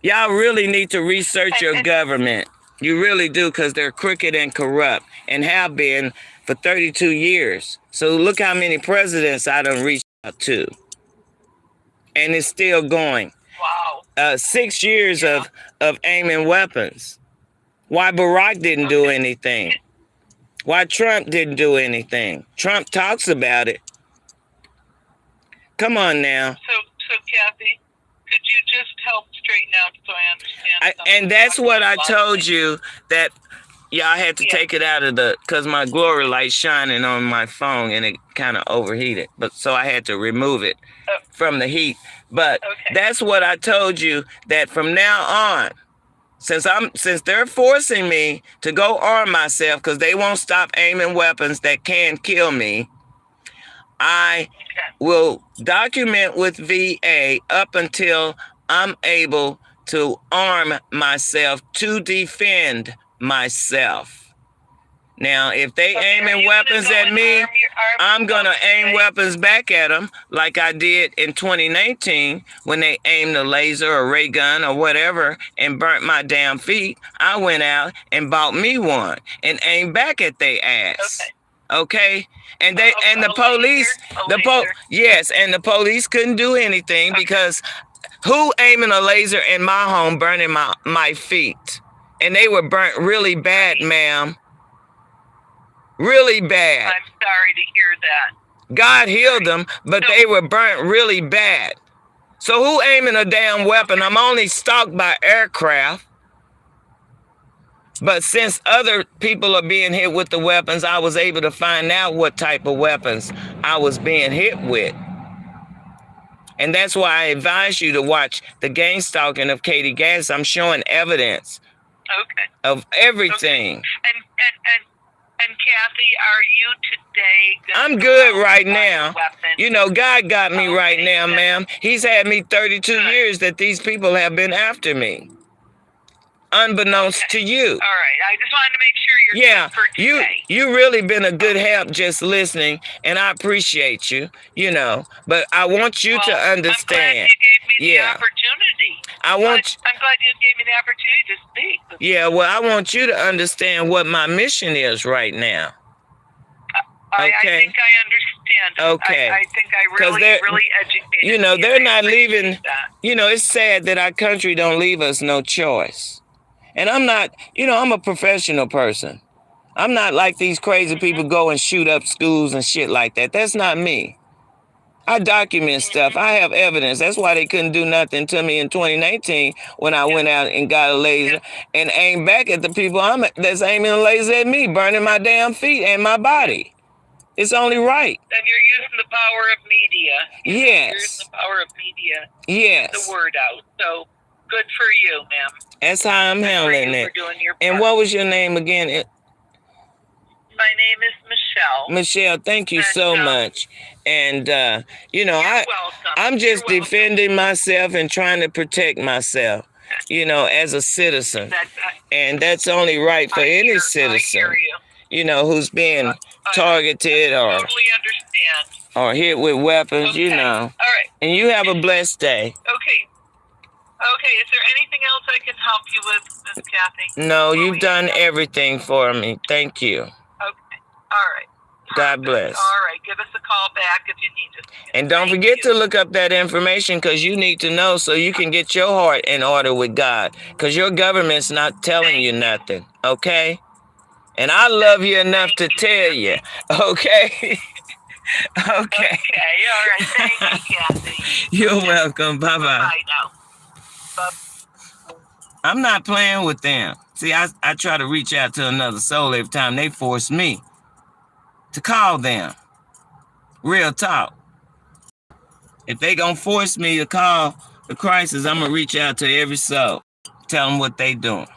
Speaker 1: Y'all really need to research your government. You really do, because they're crooked and corrupt and have been for 32 years. So look how many presidents I done reached out to. And it's still going.
Speaker 3: Wow.
Speaker 1: 6 years of aiming weapons. Why Barack didn't do anything? Why Trump didn't do anything? Trump talks about it. Come on now.
Speaker 3: So Kathy, could you just help straighten out so I understand?
Speaker 1: And that's what I told you, that I had to take it out of because my glory light's shining on my phone and it kind of overheated. But so I had to remove it from the heat. But that's what I told you, that from now on, since they're forcing me to go arm myself because they won't stop aiming weapons that can kill me, I will document with VA up until I'm able to arm myself to defend myself. Now, if they aiming weapons at me, I'm going to aim weapons back at them like I did in 2019 when they aimed a laser or ray gun or whatever and burnt my damn feet. I went out and bought me one and aimed back at their ass. Okay? And the police couldn't do anything because who aiming a laser in my home burning my feet? And they were burnt really bad, ma'am. Really bad.
Speaker 3: I'm sorry to hear that.
Speaker 1: God healed them, but they were burnt really bad. So who aiming a damn weapon? I'm only stalked by aircraft. But since other people are being hit with the weapons, I was able to find out what type of weapons I was being hit with. And that's why I advise you to watch the gang stalking of Katie Gass. I'm showing evidence of everything.
Speaker 3: Okay. And Kathy, are you today?
Speaker 1: I'm good right now. You know, God got me right now, ma'am. He's had me 32 years that these people have been after me. Unbeknownst to you.
Speaker 3: All right. I just wanted to make sure you're good for today.
Speaker 1: you really been a good help just listening, and I appreciate you, you know. But I want you to understand.
Speaker 3: I'm glad you gave me the opportunity.
Speaker 1: I'm
Speaker 3: glad you gave me the opportunity to speak.
Speaker 1: Yeah, well, I want you to understand what my mission is right now.
Speaker 3: I think I understand.
Speaker 1: Okay.
Speaker 3: I think I really educated
Speaker 1: you. Know, they're not leaving.
Speaker 3: That.
Speaker 1: You know, it's sad that our country don't leave us no choice. And I'm not, you know, I'm a professional person. I'm not like these crazy people go and shoot up schools and shit like that. That's not me. I document stuff. I have evidence. That's why they couldn't do nothing to me in 2019 when I went out and got a laser and aimed back at the people that's aiming a laser at me, burning my damn feet and my body. It's only right.
Speaker 3: And you're using the power of media.
Speaker 1: Yes.
Speaker 3: You're using the power of media.
Speaker 1: Yes.
Speaker 3: Get the word out. So good for you, ma'am.
Speaker 1: That's how I'm handling it. And what was your name again?
Speaker 3: My name is Michelle.
Speaker 1: Michelle, thank you so much. And, you know, I'm just defending myself and trying to protect myself, you know, as a citizen. And that's only right for any citizen, you know, who's being targeted or hit with weapons, you know.
Speaker 3: All right.
Speaker 1: And you have a blessed day.
Speaker 3: Okay. Okay, is there anything else I can help you with, Miss Kathy?
Speaker 1: No, you've done everything for me. Thank you.
Speaker 3: Okay. All right.
Speaker 1: God bless.
Speaker 3: All right. Give us a call back if you need us.
Speaker 1: And don't forget to look up that information because you need to know so you can get your heart in order with God because your government's not telling you nothing, okay? And I love you enough to tell you, okay? Okay.
Speaker 3: All right. Thank you, Kathy.
Speaker 1: You're welcome. Bye-bye.
Speaker 3: Bye now.
Speaker 1: I'm not playing with them. See, I try to reach out to another soul every time they force me to call them. Real talk. If they gonna force me to call the crisis, I'm gonna reach out to every soul. Tell them what they doing.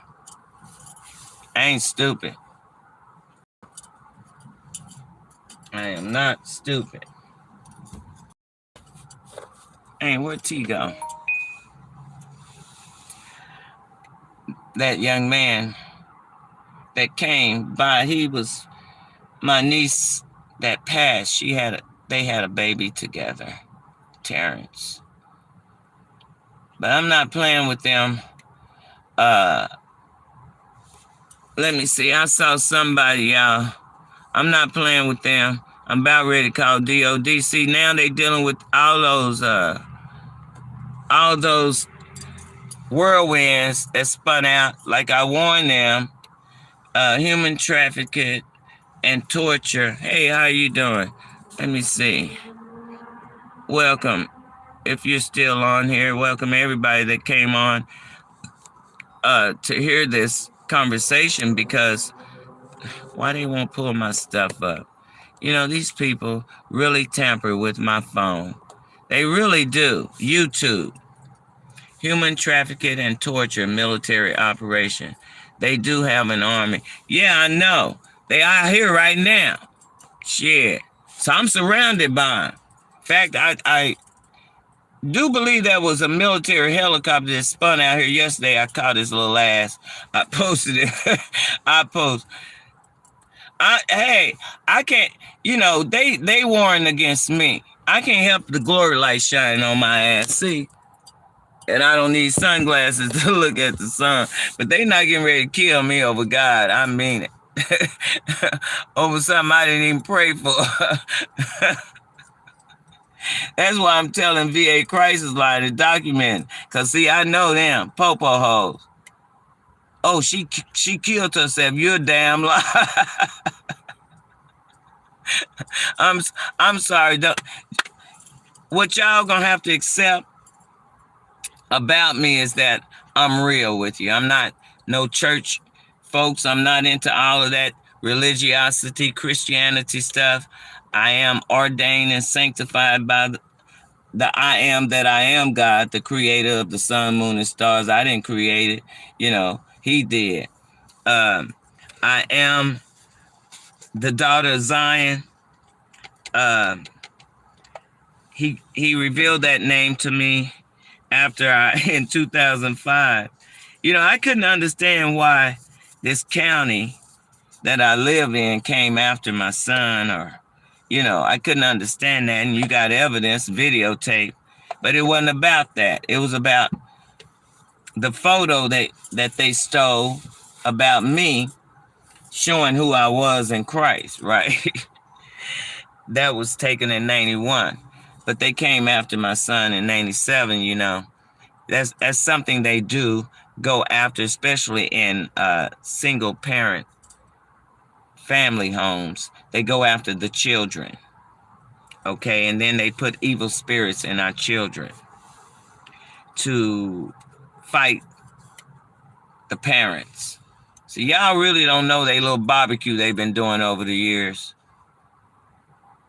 Speaker 1: I ain't stupid. I am not stupid. Hey, where'd T go? That young man that came by, he was my niece that passed. They had a baby together, Terrence. But I'm not playing with them. Let me see. I saw somebody, y'all. I'm not playing with them. I'm about ready to call DOD. See, now they dealing with all those whirlwinds that spun out, like I warned them, human trafficking and torture. Hey, how you doing? Let me see. Welcome. If you're still on here, welcome everybody that came on to hear this conversation because why they won't pull my stuff up? You know, these people really tamper with my phone. They really do. YouTube. Human trafficking and torture military operation. They do have an army. Yeah, I know. They are here right now. Shit. So I'm surrounded by them. In fact, I do believe that was a military helicopter that spun out here yesterday. I caught his little ass. I posted it. Hey, I can't, you know, they warring against me. I can't help the glory light shining on my ass. See? And I don't need sunglasses to look at the sun. But they not getting ready to kill me over God. I mean it. Over something I didn't even pray for. That's why I'm telling VA Crisis Line to document. Because, see, I know them. Popo hoes. Oh, she killed herself. You're a damn lie. I'm I'm sorry. What y'all gonna have to accept about me is that I'm real with you. I'm not no church folks. I'm not into all of that religiosity, Christianity stuff. I am ordained and sanctified by the I am that I am God, the creator of the sun, moon, and stars. I didn't create it. He did. I am the daughter of Zion. Um, he revealed that name to me after in 2005. I couldn't understand why this county that I live in came after my son, or I couldn't understand that. And you got evidence, videotape, but it wasn't about that. It was about the photo that they stole about me, showing who I was in Christ, right? That was taken in 91. But they came after my son in 97. That's something they do go after, especially in single parent family homes. They go after the children, okay? And then they put evil spirits in our children to fight the parents. So y'all really don't know they little barbecue they've been doing over the years.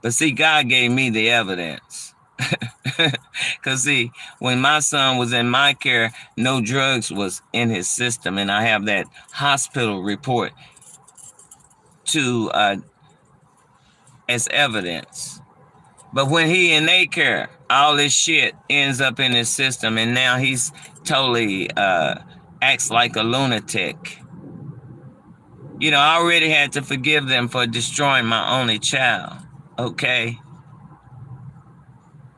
Speaker 1: But see, God gave me the evidence. Because see, when my son was in my care, no drugs was in his system. And I have that hospital report to as evidence. But when he in their care, all this shit ends up in his system. And now he's totally acts like a lunatic. I already had to forgive them for destroying my only child. Okay?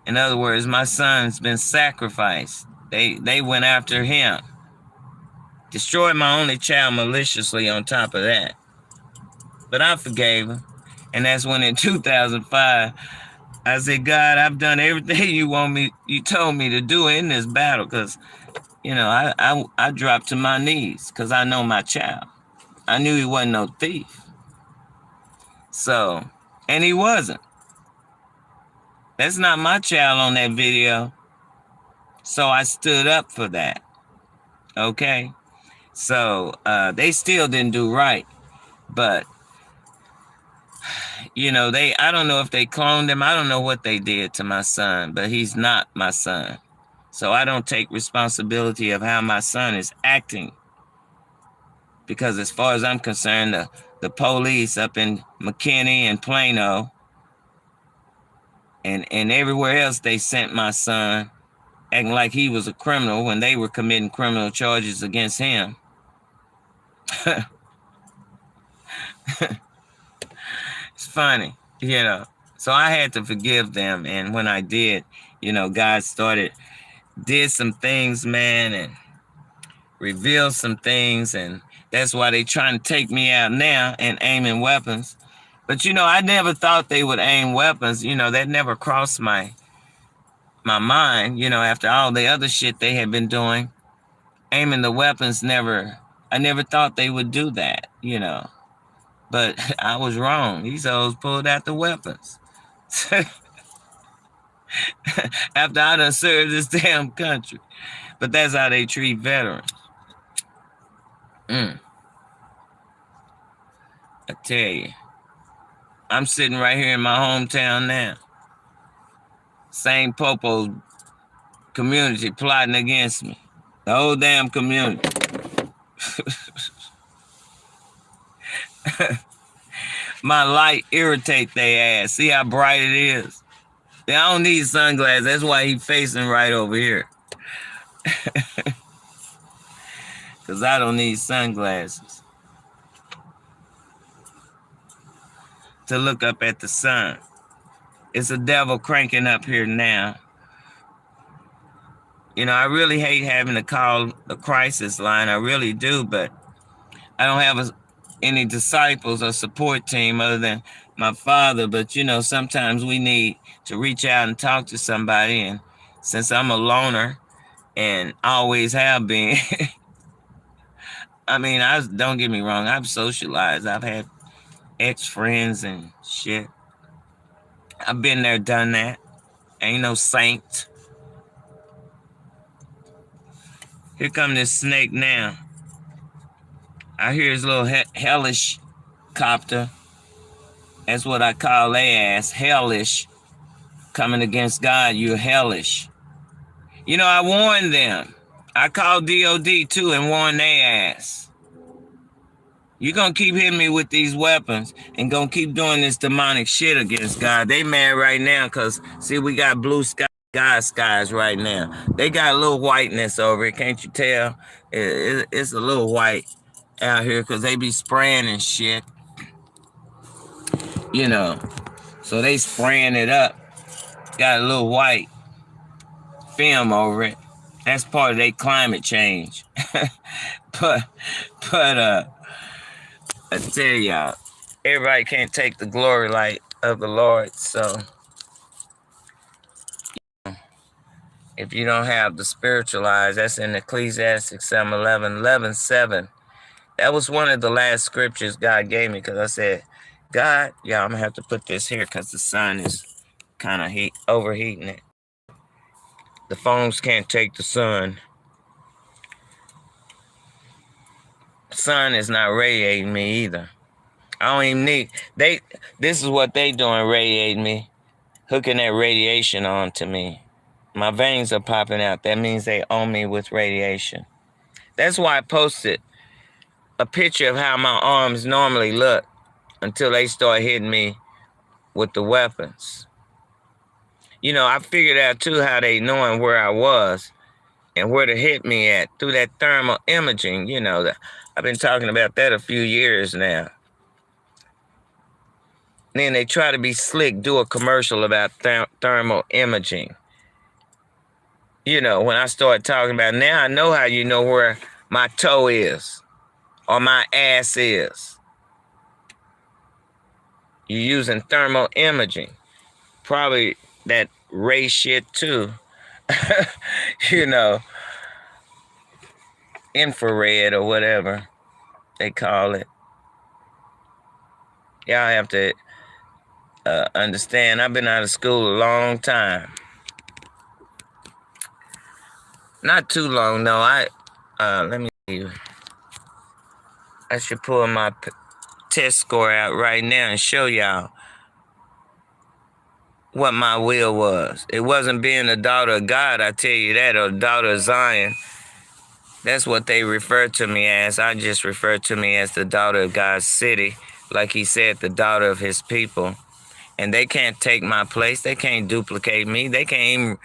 Speaker 1: In other words, my son's been sacrificed. They went after him. Destroyed my only child maliciously on top of that. But I forgave him. And that's when in 2005, I said, God, I've done everything you told me to do in this battle. Because, I dropped to my knees because I know my child. I knew he wasn't no thief. So, and he wasn't. That's not my child on that video. So I stood up for that. Okay? So they still didn't do right. But, I don't know if they cloned him. I don't know what they did to my son, but he's not my son. So I don't take responsibility of how my son is acting. Because as far as I'm concerned, the police up in McKinney and Plano and everywhere else, they sent my son acting like he was a criminal when they were committing criminal charges against him. It's funny, So I had to forgive them. And when I did, God did some things, man, and revealed some things. And that's why they trying to take me out now and aiming weapons. But, I never thought they would aim weapons. That never crossed my mind, after all the other shit they had been doing. Aiming the weapons I never thought they would do that, But I was wrong. These hoes pulled out the weapons. After I done served this damn country. But that's how they treat veterans. I tell you. I'm sitting right here in my hometown now. Same Popo community plotting against me. The whole damn community. My light irritate their ass. See how bright it is? I don't need sunglasses. That's why he facing right over here. Because I don't need sunglasses to look up at the sun. It's a devil cranking up here now. I really hate having to call the crisis line. I really do, but I don't have any disciples or support team other than my father. But, sometimes we need to reach out and talk to somebody. And since I'm a loner and always have been, I don't get me wrong, I've socialized. I've had ex-friends and shit. I've been there, done that. Ain't no saint. Here come this snake now. I hear his little hellish copter. That's what I call their ass, hellish. Coming against God, you're hellish. You know, I warned them. I called DOD too and warned their ass. You're going to keep hitting me with these weapons and going to keep doing this demonic shit against God. They mad right now because, see, we got blue sky, God skies right now. They got a little whiteness over it. Can't you tell? It's a little white out here because they be spraying and shit. You know, so they spraying it up. Got a little white film over it. That's part of their climate change. but I tell y'all, everybody can't take the glory light of the Lord. So if you don't have the spiritual eyes, that's in Ecclesiastes 7:11, 11:7. That was one of the last scriptures God gave me because I said, God, yeah, I'm going to have to put this here because the sun is kind of overheating it. The phones can't take the sun. The sun is not radiating me either. I don't even need, this is what they doing, radiating me, hooking that radiation on to me. My veins are popping out. That means they own me with radiation. That's why I posted a picture of how my arms normally look until they start hitting me with the weapons. You know, I figured out too how they knowing where I was and where to hit me at through that thermal imaging. You know, I've been talking about that a few years now. Then they try to be slick, do a commercial about thermal imaging. You know, when I start talking about now, I know how you know where my toe is or my ass is. You're using thermal imaging. Probably that ray shit too. You know, infrared or whatever they call it. Y'all have to understand, I've been out of school a long time. Not too long, no. Let me see. I should pull my test score out right now and show y'all what my will was. It wasn't being a daughter of God, I tell you that, or a daughter of Zion. That's what they refer to me as. I just refer to me as the daughter of God's city. Like he said, the daughter of his people. And they can't take my place. They can't duplicate me. They can't even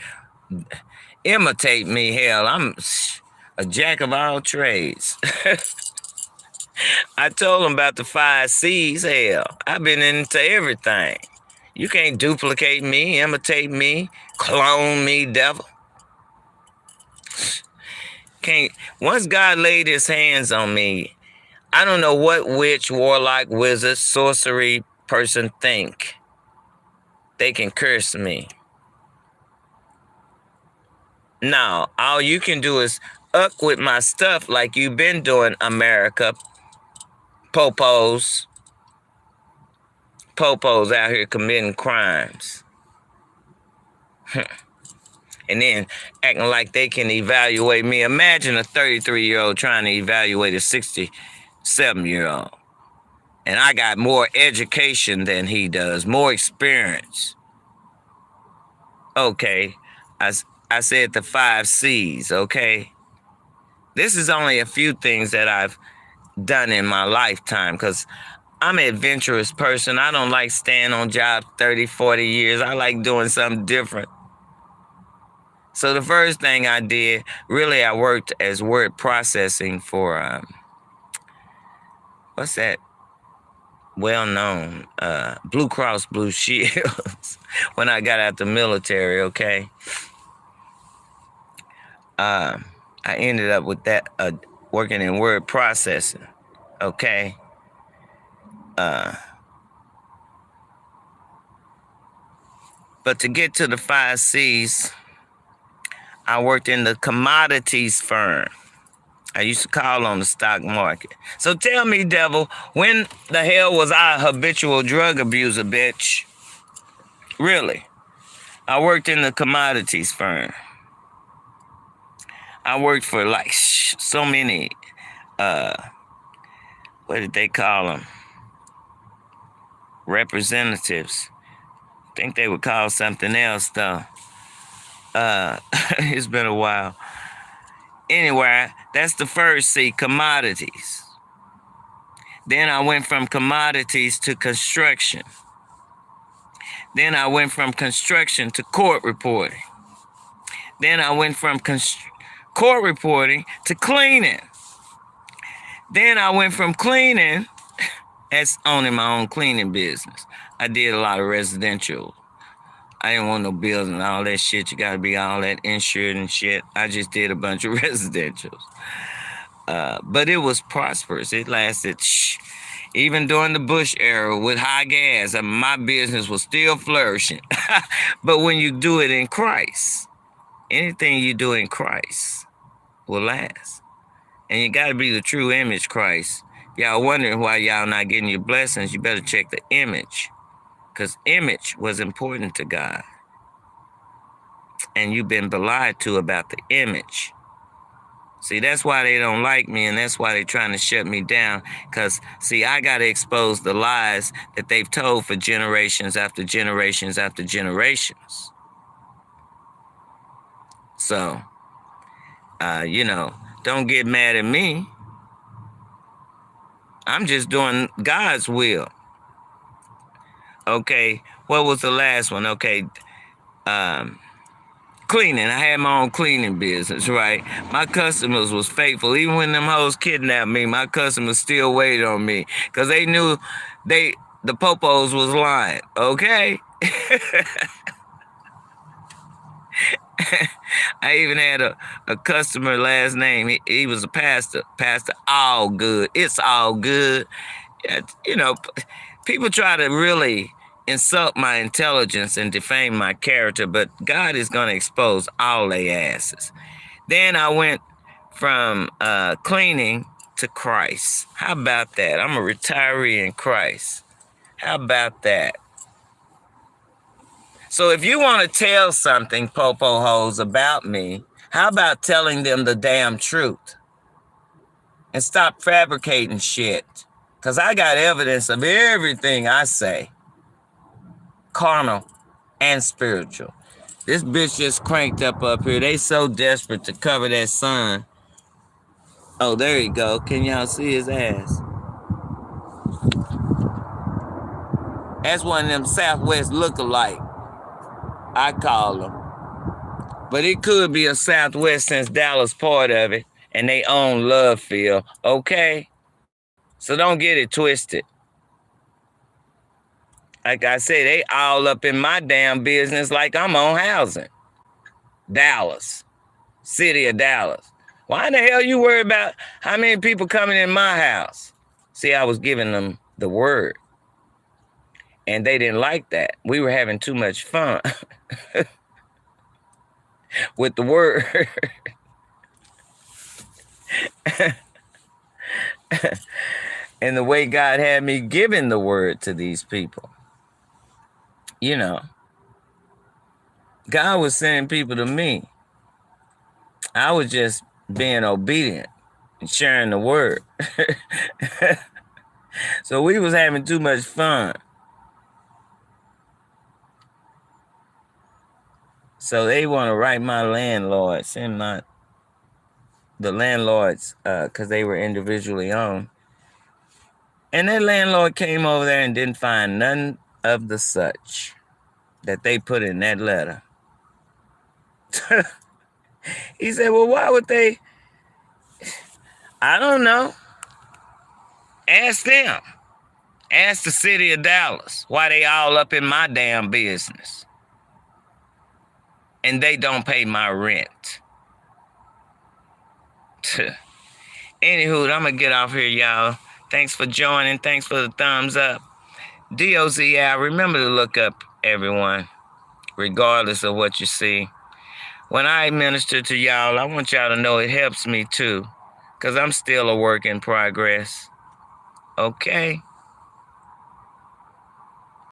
Speaker 1: imitate me. Hell, I'm a jack of all trades. I told them about the 5 C's. Hell, I've been into everything. You can't duplicate me, imitate me, clone me, devil. Can't. Once God laid his hands on me, I don't know what witch, warlock, wizard, sorcery person think they can curse me. Now, all you can do is up with my stuff like you've been doing, America. Popos out here committing crimes. And then acting like they can evaluate me. Imagine a 33-year-old trying to evaluate a 67-year-old. And I got more education than he does, more experience. Okay, I said the 5 C's, okay? This is only a few things that I've done in my lifetime because I'm an adventurous person. I don't like staying on job 30, 40 years. I like doing something different. So the first thing I did, really I worked as word processing for, what's that? Well-known, Blue Cross Blue Shields when I got out the military, okay? I ended up with that, working in word processing, okay? But to get to the 5 C's, I worked in the commodities firm. I used to call on the stock market. So tell me, devil, when the hell was I a habitual drug abuser, bitch? Really. I worked in the commodities firm. I worked for like so many, what did they call them? Representatives. I think they would call something else though. It's been a while. Anyway, that's the first C, commodities. Then I went from commodities to construction. Then I went from construction to court reporting. Then I went from court reporting to cleaning. Then I went from cleaning, as owning my own cleaning business. I did a lot of residential. I didn't want no bills and all that shit. You gotta be all that insured and shit. I just did a bunch of residentials. But it was prosperous. It lasted, even during the Bush era with high gas, my business was still flourishing. But when you do it in Christ, anything you do in Christ will last. And you gotta be the true image Christ. Y'all wondering why y'all not getting your blessings, you better check the image. Because image was important to God. And you've been lied to about the image. See, that's why they don't like me, and that's why they're trying to shut me down. Because, see, I got to expose the lies that they've told for generations after generations after generations. So, don't get mad at me. I'm just doing God's will. Okay, what was the last one? Okay, cleaning. I had my own cleaning business, right? My customers was faithful. Even when them hoes kidnapped me, my customers still waited on me because they knew the popos was lying, okay? I even had a customer last name. He was a pastor. Pastor All Good. It's all good. People try to really insult my intelligence and defame my character, but God is going to expose all their asses. Then I went from cleaning to Christ. How about that? I'm a retiree in Christ. How about that? So if you want to tell something, popo hoes, about me, how about telling them the damn truth? And stop fabricating shit. Because I got evidence of everything I say. Carnal and spiritual. This bitch just cranked up here. They so desperate to cover that sun. Oh, there you go. Can y'all see his ass? That's one of them Southwest look-alike, I call them. But it could be a Southwest since Dallas part of it. And they own Love Field. Okay? So don't get it twisted. Like I said, they all up in my damn business like I'm on housing. Dallas. City of Dallas. Why in the hell you worry about how many people coming in my house? See, I was giving them the word. And they didn't like that. We were having too much fun with the word. And the way God had me giving the word to these people. God was sending people to me. I was just being obedient and sharing the word. So we was having too much fun. So they want to write my landlord, send the landlords, because they were individually owned. And that landlord came over there and didn't find none of the such that they put in that letter. He said, well, why would they? I don't know. Ask them. Ask the city of Dallas why they all up in my damn business. And they don't pay my rent. Anywho, I'm going to get off here, y'all. Thanks for joining. Thanks for the thumbs up. DOZ out. Remember to look up, everyone, regardless of what you see. When I minister to y'all, I want y'all to know it helps me too, because I'm still a work in progress. Okay?